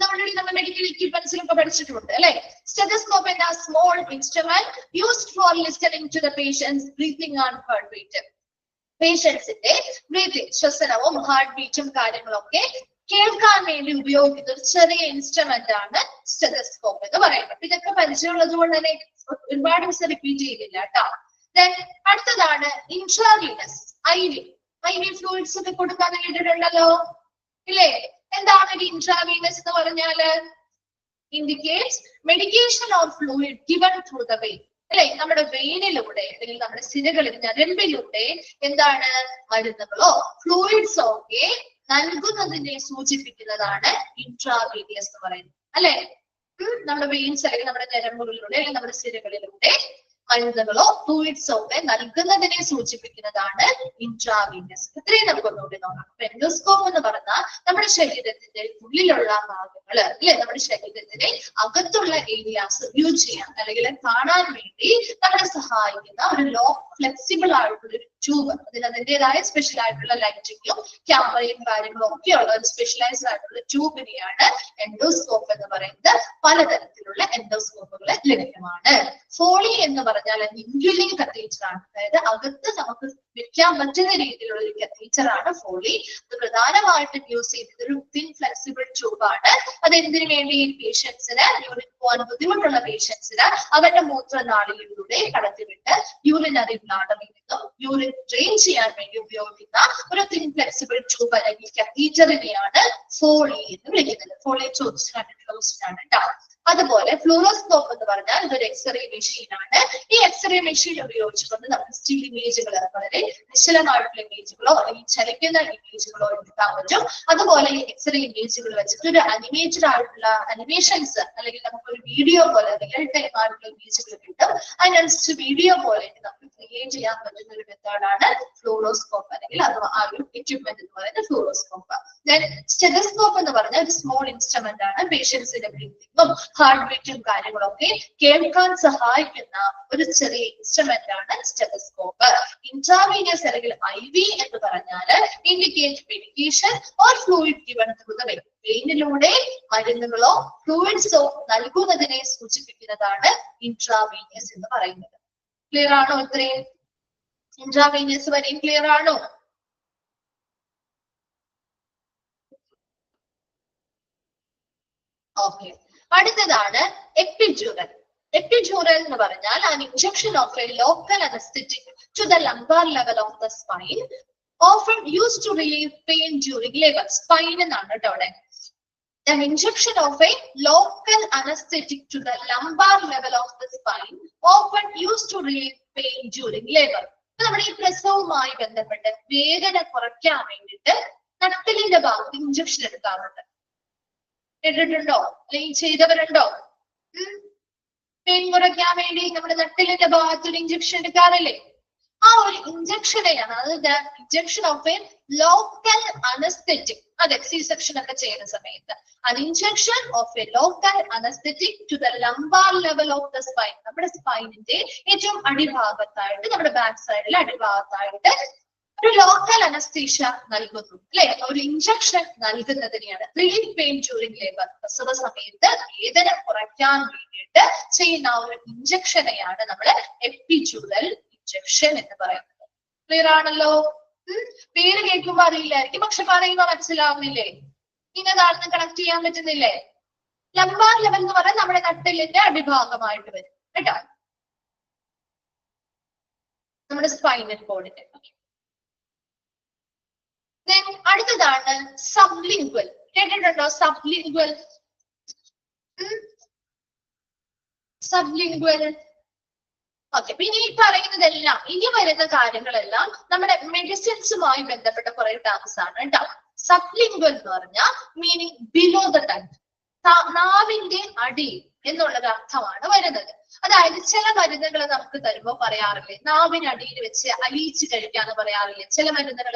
നമ്മൾ മെഡിക്കൽ എക്യുപ്മെന്റ്സിലൊക്കെ പഠിച്ചിട്ടുണ്ട് അല്ലെ. സ്റ്റെതസ്കോപ്പ് എന്ന small instrument used for listening to the patient's breathing and heart beat. പേഷ്യൻസിന്റെ ബ്രീത്തിങ്, ശ്വസനവും ഹാർട്ട് ബീറ്റും കാര്യങ്ങളൊക്കെ കേൾക്കാൻ വേണ്ടി ഉപയോഗിക്കുന്ന ഒരു ചെറിയ ഇൻസ്ട്രുമെന്റ് ആണ് സ്റ്റെതസ്കോപ്പ് എന്ന് പറയുന്നത്. ഇതൊക്കെ പരിചയമുള്ളത് കൊണ്ട് തന്നെ ഒരുപാട് ദിവസം റിപ്പീറ്റ് ചെയ്തില്ല കേട്ടോ. അടുത്തതാണ് ഇൻട്രാവീനസ് IV ഫ്ലൂയിഡ്സ് ഒക്കെ കൊടുക്കാൻ കേട്ടിട്ടുണ്ടല്ലോ ഇല്ലേ? എന്താണ് ഒരു ഇൻട്രാവീനസ് എന്ന് പറഞ്ഞാല്? Indicates medication or fluid given through the vein അല്ലെ. നമ്മുടെ വെയിനിലൂടെ അല്ലെങ്കിൽ നമ്മുടെ സിരകളിൽ ഞരമ്പിലൂടെ എന്താണ് മരുന്നുകളോ ഫ്ലൂയിഡ്സോ ഒക്കെ നൽകുന്നതിനെ സൂചിപ്പിക്കുന്നതാണ് ഇൻട്രാവീനിയസ് എന്ന് പറയുന്നത് അല്ലെ. നമ്മുടെ വെയിൻസ് അല്ലെങ്കിൽ നമ്മുടെ ഞരമ്പുകളിലൂടെ അല്ലെങ്കിൽ നമ്മുടെ സിരകളിലൂടെ മരുന്നുകളോ ഫ്ലൂയിഡ്സോ ഒക്കെ നൽകുന്നതിനെ സൂചിപ്പിക്കുന്നതാണ് ഇൻട്രാവീനസ്. ഇത്രയും നമുക്ക് ഒന്നുകൂടി നോക്കാം. എൻഡോസ്കോപ്പ് എന്ന് പറഞ്ഞാൽ നമ്മുടെ ശരീരത്തിന്റെ ഉള്ളിലുള്ള ഭാഗങ്ങൾ അല്ലെ, നമ്മുടെ ശരീരത്തിനെ അകത്തുള്ള ഏരിയാസ് വ്യൂ ചെയ്യാൻ അല്ലെങ്കിൽ കാണാൻ വേണ്ടി നമ്മളെ സഹായിക്കുന്ന ഒരു ലോ ഫ്ലെക്സിബിൾ ആയിട്ടുള്ള ഒരു ട്യൂബ്. അതിൻ്റെതായ സ്പെഷ്യൽ ആയിട്ടുള്ള ലൈറ്റിങ്ങും ക്യാമറയും കാര്യങ്ങളും ഒക്കെ ഉള്ള ഒരു സ്പെഷ്യലൈസ്ഡ് ആയിട്ടുള്ള ട്യൂബിനെയാണ് എൻഡോസ്കോപ്പ് എന്ന് പറയുന്നത്. പലതരത്തിലുള്ള എൻഡോസ്കോപ്പുകൾ ലഭ്യമാണ്. ഫോളി എന്ന് പറഞ്ഞാൽ ഇൻക്യുലിംഗ് കത്തീറ്റർ ആണ്. അതായത് അകത്ത് നമുക്ക് വെക്കാൻ പറ്റുന്ന രീതിയിലുള്ള ഒരു കത്തീറ്റർ ആണ് ഫോളി. അത് പ്രധാനമായിട്ടും യൂസ് ചെയ്യുന്നത് ഒരു തിൻ ഫ്ലെക്സിബിൾ ട്യൂബ് ആണ്. അത് എന്തിനു വേണ്ടി? പേഷ്യൻസിന് യൂറിൻ പോകാൻ ബുദ്ധിമുട്ടുള്ള പേഷ്യൻസിന് അവരുടെ മൂത്രനാളികളിലൂടെ കടത്തിവിട്ട് യൂറിനറി ബ്ലാഡറിൽ നിന്നും യൂറിൻ ഡ്രെയിൻ ചെയ്യാൻ വേണ്ടി ഉപയോഗിക്കുന്ന ഒരു തിൻ ഫ്ലെക്സിബിൾ ട്യൂബ് അല്ലെങ്കിൽ കത്തീറ്ററിനെയാണ് ഫോളി എന്ന് വിളിക്കുന്നത്. ഫോളി ചോദിച്ചു കണ്ടിട്ടുള്ള ക്വസ്റ്റ്യൻ ആണ് കേട്ടോ. അതുപോലെ ഫ്ലൂറോസ്കോപ്പ് എന്ന് പറഞ്ഞാൽ ഇതൊരു എക്സ്റേ മെഷീൻ ആണ്. ഈ എക്സ്റേ മെഷീൻ ഉപയോഗിച്ചുകൊണ്ട് നമുക്ക് സ്റ്റിൽ ഇമേജുകൾ, വളരെ നിശ്ചലമായിട്ടുള്ള ഇമേജുകളോ അല്ലെങ്കിൽ ചലിക്കുന്ന ഇമേജുകളോ എടുക്കാൻ പറ്റും. അതുപോലെ ഈ എക്സ്റേ ഇമേജുകൾ വെച്ചിട്ട് ഒരു അനിമേറ്റഡ് ആയിട്ടുള്ള അനിമേഷൻസ് അല്ലെങ്കിൽ നമുക്കൊരു വീഡിയോ പോലെ റിയൽ ടൈം ആയിട്ടുള്ള ഇമേജുകൾ കിട്ടും. അതിനനുസരിച്ച് വീഡിയോ പോലെ നമുക്ക് ക്രിയേറ്റ് ചെയ്യാൻ പറ്റുന്ന ഒരു മെത്തേഡാണ് ഫ്ലൂറോസ്കോപ്പ് അല്ലെങ്കിൽ അത് ആ ഒരു എക്യുപ്മെന്റ് എന്ന് പറയുന്നത് ഫ്ലൂറോസ്കോപ്പ്. സ്റ്റെതസ്കോപ്പ് എന്ന് പറഞ്ഞാൽ ഒരു സ്മോൾ ഇൻസ്ട്രുമെന്റ് ആണ്. പേഷ്യൻസിന്റെ ബ്രീത്തിങ്ങും ഹാർട്ട് ബീറ്റും കാര്യങ്ങളൊക്കെ കേൾക്കാൻ സഹായിക്കുന്ന ഒരു ചെറിയ ഇൻസ്ട്രുമെന്റ് ആണ് സ്റ്റെതസ്കോപ്പ്. ഇൻട്രാവീനിയസ് അല്ലെങ്കിൽ IV എന്ന് പറഞ്ഞാൽ indicate medication or fluid given through the vein. വെയിനിലൂടെ മരുന്നുകളോ ഫ്ലൂയിഡ്സോ നൽകുന്നതിനെ സൂചിപ്പിക്കുന്നതാണ് ഇൻട്രാവീനിയസ് എന്ന് പറയുന്നത്. ക്ലിയർ ആണോ? ഇത്രയും ഇൻട്രാവീനിയസ് വരെയും ക്ലിയർ ആണോ? ഓക്കെ. അടുത്തതാണ് എപ്പിഡ്യൂറൽ. എപ്പിഡ്യൂറൽ എന്ന് പറഞ്ഞാൽ an injection of a local anesthetic to the lumbar level of the spine, often used to relieve pain during labor. Spine എന്നാണ് കേട്ടോ അവിടെ. An injection of a local anesthetic to the lumbar level of the spine, often used to relieve pain during labor. നമ്മുടെ ഈ പ്രസവവുമായി ബന്ധപ്പെട്ട് വേദന കുറയ്ക്കാൻ വേണ്ടിയിട്ട് നട്ടലിന്റെ ഭാഗത്ത് ഇഞ്ചക്ഷൻ എടുക്കാറുണ്ട്. കേട്ടിട്ടുണ്ടോ? അല്ലെങ്കിൽ ചെയ്തവരുണ്ടോ? പെയിൻ കുറയ്ക്കാൻ വേണ്ടി നമ്മുടെ നട്ടലിന്റെ ഭാഗത്ത് ഒരു ഇഞ്ചക്ഷൻ എടുക്കാറില്ലേ? ആ ഒരു ഇഞ്ചക്ഷനെയാണ്, അതായത് injection of A local anaesthetic. അതെ, സി സെക്ഷൻ ഒക്കെ ചെയ്യുന്ന സമയത്ത് an injection of a local anesthetic to the lumbar level of the spine. നമ്മുടെ സ്പൈനിന്റെ ഏറ്റവും അടിഭാഗത്തായിട്ട്, നമ്മുടെ ബാക്ക് സൈഡിൽ അടിഭാഗത്തായിട്ട് ഒരു ലോക്കൽ അനസ്തീഷ്യ നൽകുന്നു അല്ലെ. ഒരു ഇഞ്ചക്ഷൻ നൽകുന്നതിനെയാണ് റിലീഫ് പെയിൻ ഡ്യൂറിംഗ് ലേബർ. പ്രസവ സമയത്ത് വേദന കുറയ്ക്കാൻ വേണ്ടിയിട്ട് ചെയ്യുന്ന ഒരു ഇഞ്ചക്ഷനെയാണ് നമ്മൾ എപ്പിഡ്യൂറൽ ഇഞ്ചക്ഷൻ എന്ന് പറയുന്നത്. ക്ലിയർ ആണല്ലോ? പേര് കേൾക്കുമ്പോ അറിയില്ലായിരിക്കും, പക്ഷെ പറയുമ്പോ മനസ്സിലാവുന്നില്ലേ? ഇന്നതാണെന്ന് കണക്ട് ചെയ്യാൻ പറ്റുന്നില്ലേ? ലംബാർ ലെവൽ എന്ന് പറഞ്ഞാൽ നമ്മുടെ നട്ടെല്ലിന്റെ അടിഭാഗമായിട്ട് വരും കേട്ടോ, നമ്മുടെ സ്പൈനൽ കോഡിന്റെ. അടുത്തതാണ് സബ്ലിംഗ്വൽ. കേട്ടിട്ടുണ്ടോ സബ്ലിംഗ്വൽ? സബ്ലിംഗ്വൽ. ഓക്കെ, പിന്നെ ഈ പറയുന്നതെല്ലാം, ഇനി വരുന്ന കാര്യങ്ങളെല്ലാം നമ്മുടെ മെഡിസിൻസുമായി ബന്ധപ്പെട്ട കുറെ ടേംസ് ആണ് കേട്ടോ. സബ്ലിംഗ്വൽ എന്ന് പറഞ്ഞാൽ മീനിങ് ബിലോ ദ ടങ്, നാവിന്റെ അടി എന്നുള്ളൊരു അർത്ഥമാണ് വരുന്നത്. അതായത് ചില മരുന്നുകൾ നമുക്ക് തരുമ്പോ പറയാറില്ലേ, നാവിനടിയിൽ വെച്ച് അലിയിച്ച് കഴിക്കാന്ന് പറയാറില്ലേ? ചില മരുന്നുകൾ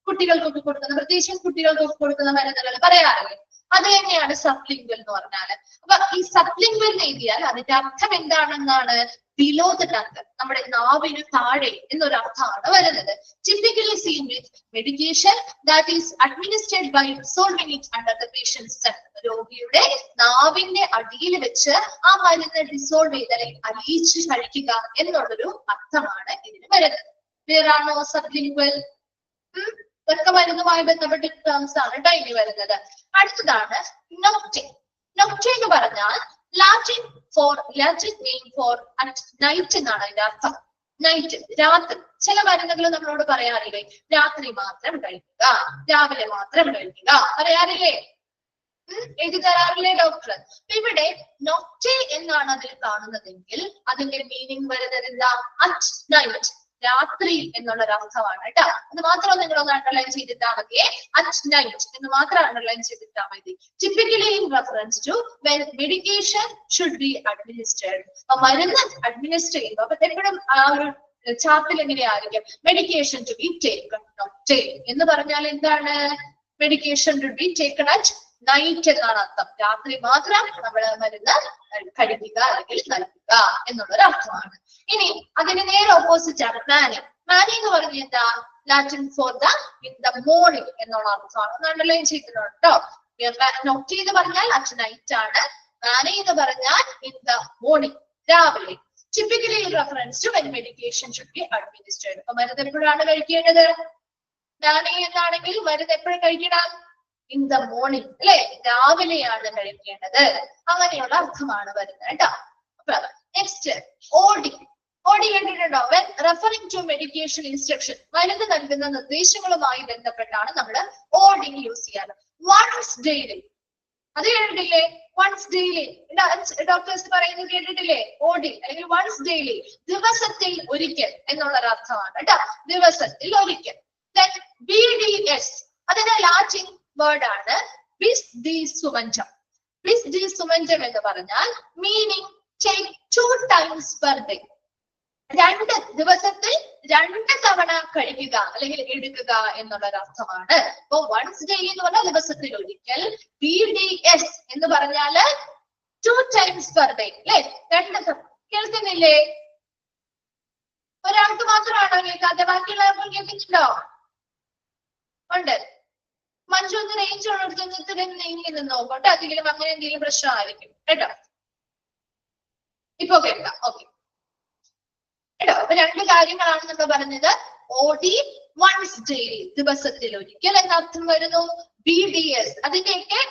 കുട്ടികൾക്കൊക്കെ കൊടുക്കുന്ന, പ്രത്യേകിച്ചും കുട്ടികൾക്കൊക്കെ കൊടുക്കുന്ന മരുന്നുകൾ പറയാറില്ലേ? അത് തന്നെയാണ് സബ്ലിംഗ്വൽ എന്ന് പറഞ്ഞാല്. അപ്പൊ ഈ സബ്ലിംഗ്വൽ എഴുതിയാൽ അതിന്റെ അർത്ഥം എന്താണെന്നാണ്? ബിലോ ദ ടങ്, നമ്മുടെ നാവിന് താഴെ എന്നൊരു അർത്ഥമാണ് വരുന്നത്. Typically seen with medication that is administered by dissolving it under the patient's tongue. രോഗിയുടെ നാവിന്റെ അടിയിൽ വെച്ച് ആ മരുന്ന് ഡിസോൾവ് ചെയ്ത് അല്ലെങ്കിൽ അലിയിച്ച് കഴിക്കുക എന്നുള്ളൊരു അർത്ഥമാണ് ഇതിന് വരുന്നത്. വേറാണോ സബ്ലിംഗ്വൽ? ഇതൊക്കെ മരുന്നുമായി ബന്ധപ്പെട്ട ടേംസ് ആണ് കേട്ടോ ഇനി വരുന്നത്. അടുത്തതാണ് നോക്ടെ. നോക്ടെ എന്ന് പറഞ്ഞാൽ Latin name for at night എന്നാണ് അതിന്റെ അർത്ഥം. നൈറ്റ്, രാത്രി. ചില മരുന്നുകൾ നമ്മളോട് പറയാറില്ലേ, രാത്രി മാത്രം കഴിക്കുക, രാവിലെ മാത്രം കഴിക്കുക, പറയാറില്ലേ? എഴുതി തരാറില്ലേ ഡോക്ടർ? ഇവിടെ നോക്ടെ എന്നാണ് അതിൽ കാണുന്നതെങ്കിൽ അതിന്റെ മീനിങ് വരുന്നത് എന്താ? അറ്റ് നൈറ്റ്, രാത്രി എന്നുള്ള ഒരു അർത്ഥമാണ് കേട്ടോ. അത് മാത്രം നിങ്ങൾ ഒന്ന് അണ്ടർലൈൻ ചെയ്തിട്ടാ മതിയെ. അറ്റ് നൈറ്റ് എന്ന് മാത്രം അണ്ടർലൈൻ ചെയ്തിട്ടാ മതി. Typically in reference to medication should be administered. മരുന്ന് അഡ്മിനിസ്റ്റർ ചെയ്യുമ്പോൾ അപ്പൊ എപ്പോഴും ആ ഒരു ചാർട്ടിൽ എങ്ങനെയായിരിക്കും? Medication to be taken nocte എന്ന് പറഞ്ഞാൽ എന്താണ്? Medication to be taken at night എന്നാണ് അർത്ഥം. രാത്രി മാത്രം നമ്മൾ മരുന്ന് കഴിക്കുക അല്ലെങ്കിൽ നൽകുക എന്നുള്ളൊരു അർത്ഥമാണ്. ഇനി അതിന് നേരെ ഓപ്പോസിറ്റ് ആണ് മാനി. മാനി എന്ന് പറഞ്ഞ എന്താ? Latin for the in the morning എന്നുള്ള അർത്ഥമാണ്. അണ്ടർലൈൻ ചെയ്തിട്ടുണ്ട് കേട്ടോ. നോക്ടെ എന്ന് പറഞ്ഞാൽ അറ്റ് നൈറ്റ് ആണ്, മാനി എന്ന് പറഞ്ഞാൽ ഇൻ ദ മോർണിംഗ്, രാവിലെ. Typically in reference to when medication should be administered. അപ്പൊ മരുന്ന് എപ്പോഴാണ് കഴിക്കേണ്ടത്? മാനി എന്നാണെങ്കിൽ മരുന്ന് എപ്പോഴും കഴിക്കണം? ഇൻ ദ മോർണിംഗ്, അല്ലെ? രാവിലെയാണ് കഴിക്കേണ്ടത്. അങ്ങനെയുള്ള അർത്ഥമാണ് വരുന്നത് കേട്ടോ. Next OD. ഓഡി കേട്ടിട്ടുണ്ടോ? When referring to medication instruction, മരുന്ന് നൽകുന്ന നിർദ്ദേശങ്ങളുമായി ബന്ധപ്പെട്ടാണ് നമ്മൾ ഓഡി യൂസ് ചെയ്യാറ്. വൺസ് ഡെയിലി, അത് കേട്ടിട്ടില്ലേ? വൺസ് ഡെയിലി ഡോക്ടേഴ്സ് പറയുന്നത് കേട്ടിട്ടില്ലേ? ഓഡി അല്ലെങ്കിൽ വൺസ് ഡെയിലി, ദിവസത്തിൽ ഒരിക്കൽ എന്നുള്ളൊരു അർത്ഥമാണ് കേട്ടോ. ദിവസത്തിൽ ഒരിക്കൽ. BDS, അതിന്റെ ലാറ്റിൻ വേർഡ് ആണ് ബിസ് ഡി സുമഞ്ചം. ബിസ് ഡി സുമഞ്ചം എന്ന് പറഞ്ഞാൽ meaning take 2 times per day. 2 ദിവസത്തിൽ 2 തവണ കഴിക്കുക അല്ലെങ്കിൽ എടുക്കുക എന്നുള്ളൊരു അർത്ഥമാണ്. അപ്പൊ വൺസ് ഡെയിലി എന്ന് പറഞ്ഞാൽ ദിവസത്തിൽ ഒരിക്കൽ. BDS എന്ന് പറഞ്ഞാല് 2 times per day, അല്ലെ? 2 കേൾക്കുന്നില്ലേ? ഒരാൾക്ക് മാത്രമാണോ കേൾക്കാതെ? ബാക്കിയുള്ളവർക്ക് കേൾക്കുന്നുണ്ടോ? ഉണ്ട്. മഞ്ജു ഒന്ന് റേഞ്ച് ഉള്ളിടത്ത് നീങ്ങി നിന്നോ കേട്ടോ. അതെങ്കിലും അങ്ങനെ എന്തെങ്കിലും പ്രശ്നമായിരിക്കും കേട്ടോ. ഇപ്പൊ കേൾക്കാം. ഓക്കെ കേട്ടോ. അപ്പൊ 2 കാര്യങ്ങളാണ് നമ്മൾ പറഞ്ഞത്. ഓഡി വൺസ് ഡെയിലി, ദിവസത്തിൽ ഒരിക്കൽ എന്ന അർത്ഥം വരുന്നു. BDS അതിന്റെയൊക്കെ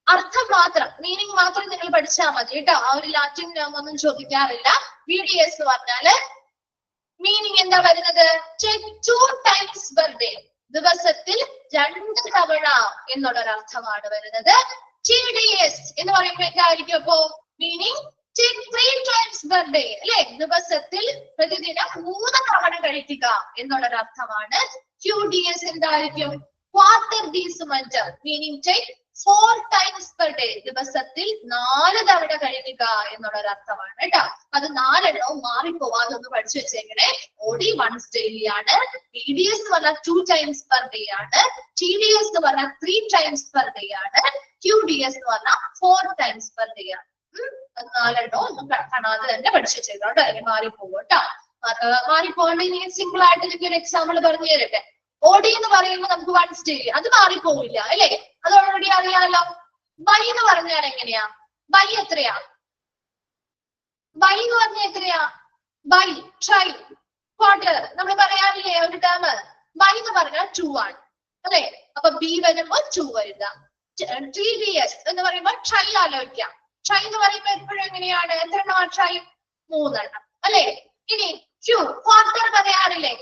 അർത്ഥം മാത്രം, മീനിങ് മാത്രം നിങ്ങൾ പഠിച്ചാൽ മതി കേട്ടോ. ആ ഒരു ലാറ്റിൻ ഒന്നും ചോദിക്കാറില്ല. BDS എന്ന് പറഞ്ഞാല് മീനിങ് എന്താ വരുന്നത്? 2 times per day, ദിവസത്തിൽ 2 തവണ എന്നുള്ളൊരർത്ഥമാണ് വരുന്നത്. TDS എന്ന് പറയുമ്പോൾ എന്തായിരിക്കും? അപ്പോ മീനിങ് 3 times per day, അല്ലെ? ദിവസത്തിൽ പ്രതിദിനം 3 തവണ കഴിക്കുക എന്നുള്ളൊരർത്ഥമാണ്. QDS എന്തായിരിക്കും? Quater die sumendum, meaning take 4 times per day, ദിവസത്തിൽ 4 തവണ കഴിക്കുക എന്നുള്ളൊരർത്ഥമാണ് കേട്ടോ. അത് 4 എണ്ണവും മാറിപ്പോവാതെ ഒന്ന് പഠിച്ചു വെച്ചേക്കണേ. ഓഡി വൺസ് ഡെയിലി ആണ്. BDS എന്ന് പറഞ്ഞാൽ 2 times per day ആണ്. TDS എന്ന് പറഞ്ഞാൽ 3 times per day ആണ്. QDS എന്ന് പറഞ്ഞാൽ 4 times per day ആണ്. 4 എണ്ണവും ഒന്നും കാണാതെ തന്നെ പഠിച്ചു വെച്ചേക്കോട്ടോ, അല്ലെങ്കിൽ മാറിപ്പോകും കേട്ടോ. മാറിപ്പോകേണ്ട ഇനി സിമ്പിൾ ആയിട്ട് എനിക്ക് ഒരു എക്സാമ്പിൾ പറഞ്ഞു തരട്ടെ. ഓഡി എന്ന് പറയുമ്പോൾ നമുക്ക് വൺസ് ഡെയിലി, അത് മാറിപ്പോവില്ല അല്ലെ? അത് ഓൾറെഡി അറിയാമല്ലോ. ബൈ എന്ന് പറഞ്ഞാൽ എങ്ങനെയാ? ബൈ എത്രയാ? ബൈ എന്ന് പറഞ്ഞാൽ എത്രയാ? Bi, tri, quarter. നമ്മൾ പറയാറില്ലേ ഒരു ടേം? Y എന്ന് പറഞ്ഞാൽ 2 ആണ് അല്ലെ. അപ്പൊ B വരുമ്പോ 2 വരുക. TDS എന്ന് പറയുമ്പോൾ ട്രൈ ആലോചിക്കാം. ട്രൈ എന്ന് പറയുമ്പോൾ എപ്പോഴും എങ്ങനെയാണ്, എത്രണ്ണമാണ് ട്രൈ? 3 എണ്ണം അല്ലെ. ഇനി Q ക്വാർട്ടർ പറയാറില്ലേ?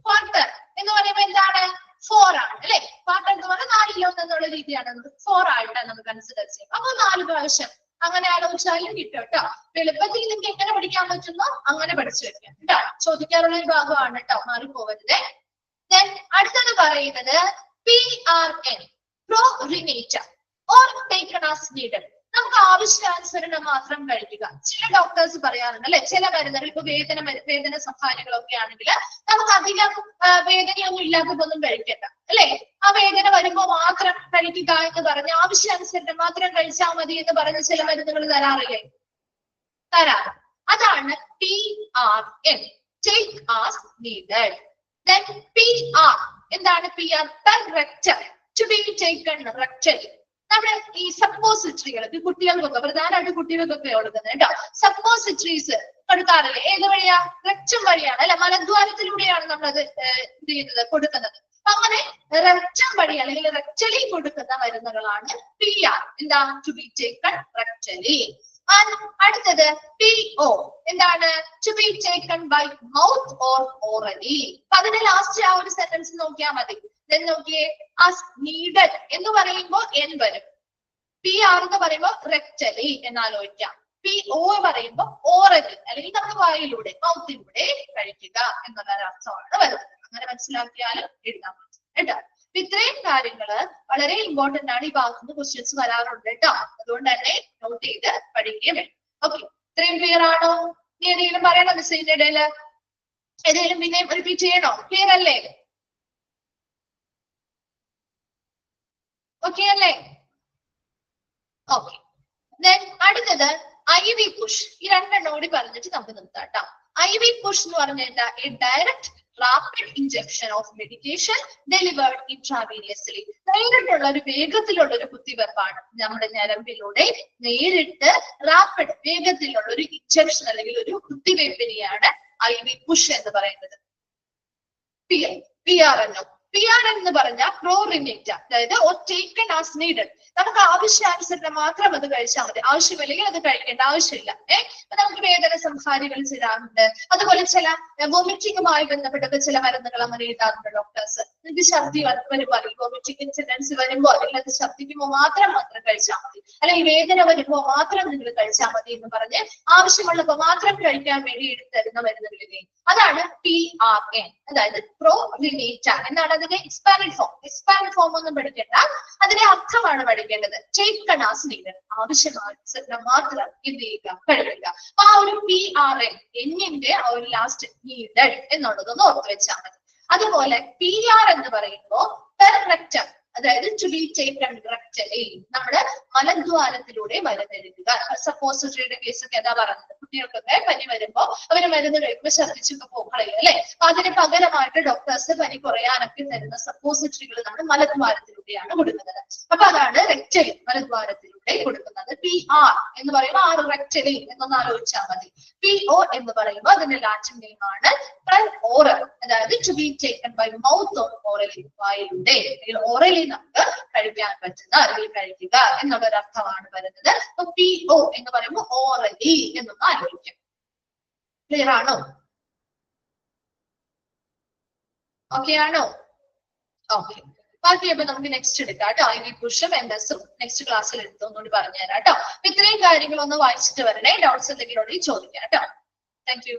ക്വാർട്ടർ എന്ന് പറയുമ്പോൾ എന്താണ്? 4 ആണ് അല്ലെ. ക്വാർട്ടർ എന്ന് പറഞ്ഞാൽ 4 എന്നുള്ള രീതിയാണ് 4 ആയിട്ട് നമുക്ക് കൺസിഡർ ചെയ്യാം. അപ്പൊ 4 പ്രാവശ്യം അങ്ങനെ ആലോചിച്ചാലും കിട്ടും കേട്ടോ. എളുപ്പത്തിൽ നിങ്ങൾക്ക് എങ്ങനെ പഠിക്കാൻ പറ്റുന്നോ അങ്ങനെ പഠിച്ചു വെക്കാം കേട്ടോ. ചോദിക്കാറുള്ള ഒരു ഭാഗമാണ് കേട്ടോ, മാറി പോകരുത്. Then അടുത്തത് പറയുന്നത് PRN prorinator or taken as needed. നമുക്ക് ആവശ്യാനുസരണം മാത്രം കഴിക്കുക. ചില ഡോക്ടേഴ്സ് പറയാറുണ്ട് അല്ലെ, ചില മരുന്നുകൾ ഇപ്പൊ വേദന സംഹാരികളൊക്കെ ആണെങ്കിൽ നമുക്ക് അധികം വേദനയൊന്നും ഇല്ലാത്തതൊന്നും കഴിക്കണ്ട അല്ലെ. ആ വേദന വരുമ്പോ മാത്രം കഴിക്കുക എന്ന് പറഞ്ഞ് ആവശ്യാനുസരണം മാത്രം കഴിച്ചാൽ മതി എന്ന് പറഞ്ഞ് ചില മരുന്നുകൾ തരാറില്ലേ? തരാറ്. അതാണ് PRN, take as needed. Then PR എന്താണ്? PR per rectal, to be taken rectally. നമ്മുടെ ഈ സപ്പോസിറ്ററികൾ കുട്ടികൾക്കൊക്കെ, പ്രധാനമായിട്ട് കുട്ടികൾക്കൊക്കെ കൊടുക്കുന്നത് കേട്ടോ. സപ്പോസിറ്ററീസ് കൊടുക്കാറില്ലേ? ഏത് വഴിയാ? റെക്ടം വഴിയാണ് അല്ലെ, മലദ്വാരത്തിലൂടെയാണ് നമ്മളത് ഇത് ചെയ്യുന്നത്, കൊടുക്കുന്നത്. അങ്ങനെ റെക്ടം വഴി അല്ലെങ്കിൽ റെക്ടലി കൊടുക്കുന്ന മരുന്നുകളാണ് PR, എന്താ? To be taken rectally. അടുത്തത് PO എന്താണ്? To be taken by mouth or orally. അപ്പൊ അതിന്റെ ലാസ്റ്റ് ആ ഒരു സെന്റൻസ് നോക്കിയാൽ മതി. നോക്കിയേ, as needed എന്ന് പറയുമ്പോ N വരും. PR എന്ന് പറയുമ്പോ റെക്ടലി എന്നാലോചിക്കാം. PO പറയുമ്പോ ഓറലി അല്ലെങ്കിൽ നമ്മുടെ വായിലൂടെ, മൗത്തിലൂടെ കഴിക്കുക എന്നുള്ള അർത്ഥമാണ് വരുന്നത്. അങ്ങനെ മനസ്സിലാക്കിയാലും എഴുതാൻ പറ്റും കേട്ടോ. ഇത്രയും കാര്യങ്ങള് വളരെ ഇമ്പോർട്ടന്റ് ആണ്. ഈ ഭാഗത്തുനിന്ന് ക്വസ്റ്റ്യൻസ് വരാറുണ്ട് കേട്ടോ. അതുകൊണ്ട് തന്നെ നോട്ട് ചെയ്ത് പഠിക്കുകയും വേണം. ഓക്കെ, ഇത്രയും ക്ലിയർ ആണോ? നീ എന്തെങ്കിലും പറയണോ മിസ്സിന്റെ ഇടയില്? ഏതെങ്കിലും പിന്നെ റിപ്പീറ്റ് ചെയ്യണോ? ക്ലിയർ അല്ലേ? ഓക്കെ അല്ലേ? ഓക്കെ. അടുത്തത് IV പുഷ്. ഈ രണ്ടെണ്ണം കൂടി പറഞ്ഞിട്ട് നമുക്ക് നിർത്താം കേട്ടോ. IV പുഷ് എന്ന് പറഞ്ഞാൽ a direct rapid injection of medication delivered intravenously. നേരിട്ടുള്ള ഒരു വേഗത്തിലുള്ള ഒരു കുത്തിവെപ്പാണ്. നമ്മുടെ ഞരമ്പിലൂടെ നേരിട്ട് റാപ്പിഡ് വേഗത്തിലുള്ള ഒരു ഇഞ്ചക്ഷൻ അല്ലെങ്കിൽ ഒരു കുത്തിവെപ്പിനെയാണ് IV പുഷ് എന്ന് പറയുന്നത്. PR എന്ന് പറഞ്ഞാൽ prorinator, അതായത് ടേക്കൺ ആസ് നീഡഡ്. നമുക്ക് ആവശ്യാനുസരണം മാത്രം അത് കഴിച്ചാൽ മതി. ആവശ്യമില്ലെങ്കിൽ അത് കഴിക്കേണ്ട ആവശ്യമില്ല. നമുക്ക് വേദന സംഹാരികൾ ചെയ്യാറുണ്ട്. അതുപോലെ ചില വോമിറ്റിങ്ങുമായി ബന്ധപ്പെട്ടൊക്കെ ചില മരുന്നുകൾ അങ്ങനെ എഴുതാറുണ്ട് ഡോക്ടേഴ്സ്. നിങ്ങൾക്ക് ഛർദി വരുമ്പോൾ, വോമിറ്റിംഗ് ടെൻഡൻസി വരുമ്പോൾ അല്ലെങ്കിൽ ഛർദിക്കുമ്പോൾ മാത്രം കഴിച്ചാൽ മതി, അല്ലെങ്കിൽ വേദന വരുമ്പോൾ മാത്രം നിങ്ങൾ കഴിച്ചാൽ മതി എന്ന് പറഞ്ഞ് ആവശ്യമുള്ളപ്പോൾ മാത്രം കഴിക്കാൻ വേണ്ടി എടുത്തരുന്ന മരുന്നുകളില്ലേ, അതാണ് PRN, അതായത് prorinator എന്നാണ് അതിന്റെ എക്സ്പാൻഡ് ഫോം. എക്സ്പാൻഡ് ഫോം ഒന്നും പഠിക്കേണ്ട, അതിന്റെ അർത്ഥമാണ് പഠിക്കേണ്ടത്. ടേക്കൺ ആസ് നീഡഡ്, ആവശ്യമാനുസരണം മാത്രം എന്ത് ചെയ്യുക, കഴിക്കുക. ആ ഒരു PRN എന്നിന്റെ ആ ഒരു ലാസ്റ്റ് നീഡഡ് എന്നുള്ളതൊന്ന് ഓർത്ത് വെച്ചാൽ മതി. അതുപോലെ PR എന്ന് പറയുമ്പോൾ പെർ റെക്ടം, അതായത് ടു ബി ടേക്കൺ റെക്ടലി, നമ്മുടെ മലദ്വാരത്തിലൂടെ മരുന്നെടുക്കുക. സപ്പോസിറ്ററിയുടെ കേസൊക്കെ എന്താ പറയുന്നത്, കുട്ടികൾക്കൊക്കെ പനി വരുമ്പോ അവര് മരുന്ന് കഴിക്കുമ്പോൾ ഛർദ്ദിച്ചൊക്കെ പോകണല്ലോ അല്ലെ. അപ്പൊ അതിന് പകരമായിട്ട് ഡോക്ടേഴ്സ് പനി കുറയാനൊക്കെ തരുന്ന സപ്പോസിറ്ററികൾ നമ്മുടെ മലദ്വാരത്തിലൂടെയാണ് കൊടുക്കുന്നത്. അപ്പൊ അതാണ് റെക്ടലി, മലദ്വാരത്തിലൂടെ കൊടുക്കുന്നത്. PR എന്ന് പറയുമ്പോൾ ആ റെക്ടലി എന്നൊന്ന് ആലോചിച്ചാൽ മതി. PO എന്ന് പറയുമ്പോൾ അതിന്റെ ലാറ്റിൻ നെയിം ആണ് ഓറൽ, അതായത് to be taken by mouth or orally, വായിലൂടെ അല്ലെങ്കിൽ ഓറലി നമുക്ക് കഴിക്കാൻ പറ്റുന്ന അല്ലെങ്കിൽ കഴിക്കുക എന്നുള്ള ഒരു അർത്ഥമാണ് വരുന്നത്. അപ്പൊ PO എന്ന് പറയുമ്പോൾ ഓറലി എന്നൊന്ന് ആലോചിക്കാം. ക്ലിയർ ആണോ? ഓക്കെ ആണോ? ഓക്കെ. ബാക്കി അപ്പൊ നമുക്ക് നെക്സ്റ്റ് എടുക്കാം കേട്ടോ. IV പുഷും MSഉം നെക്സ്റ്റ് ക്ലാസ്സിൽ എടുത്തൊന്നുകൂടി പറഞ്ഞുതരാം കേട്ടോ. ഇത്രയും കാര്യങ്ങളൊന്ന് വായിച്ചിട്ട് വരണേ. ഡൗട്ട്സ് എന്തെങ്കിലും ഉണ്ടെങ്കിൽ ചോദിക്കാം കേട്ടോ. Thank you.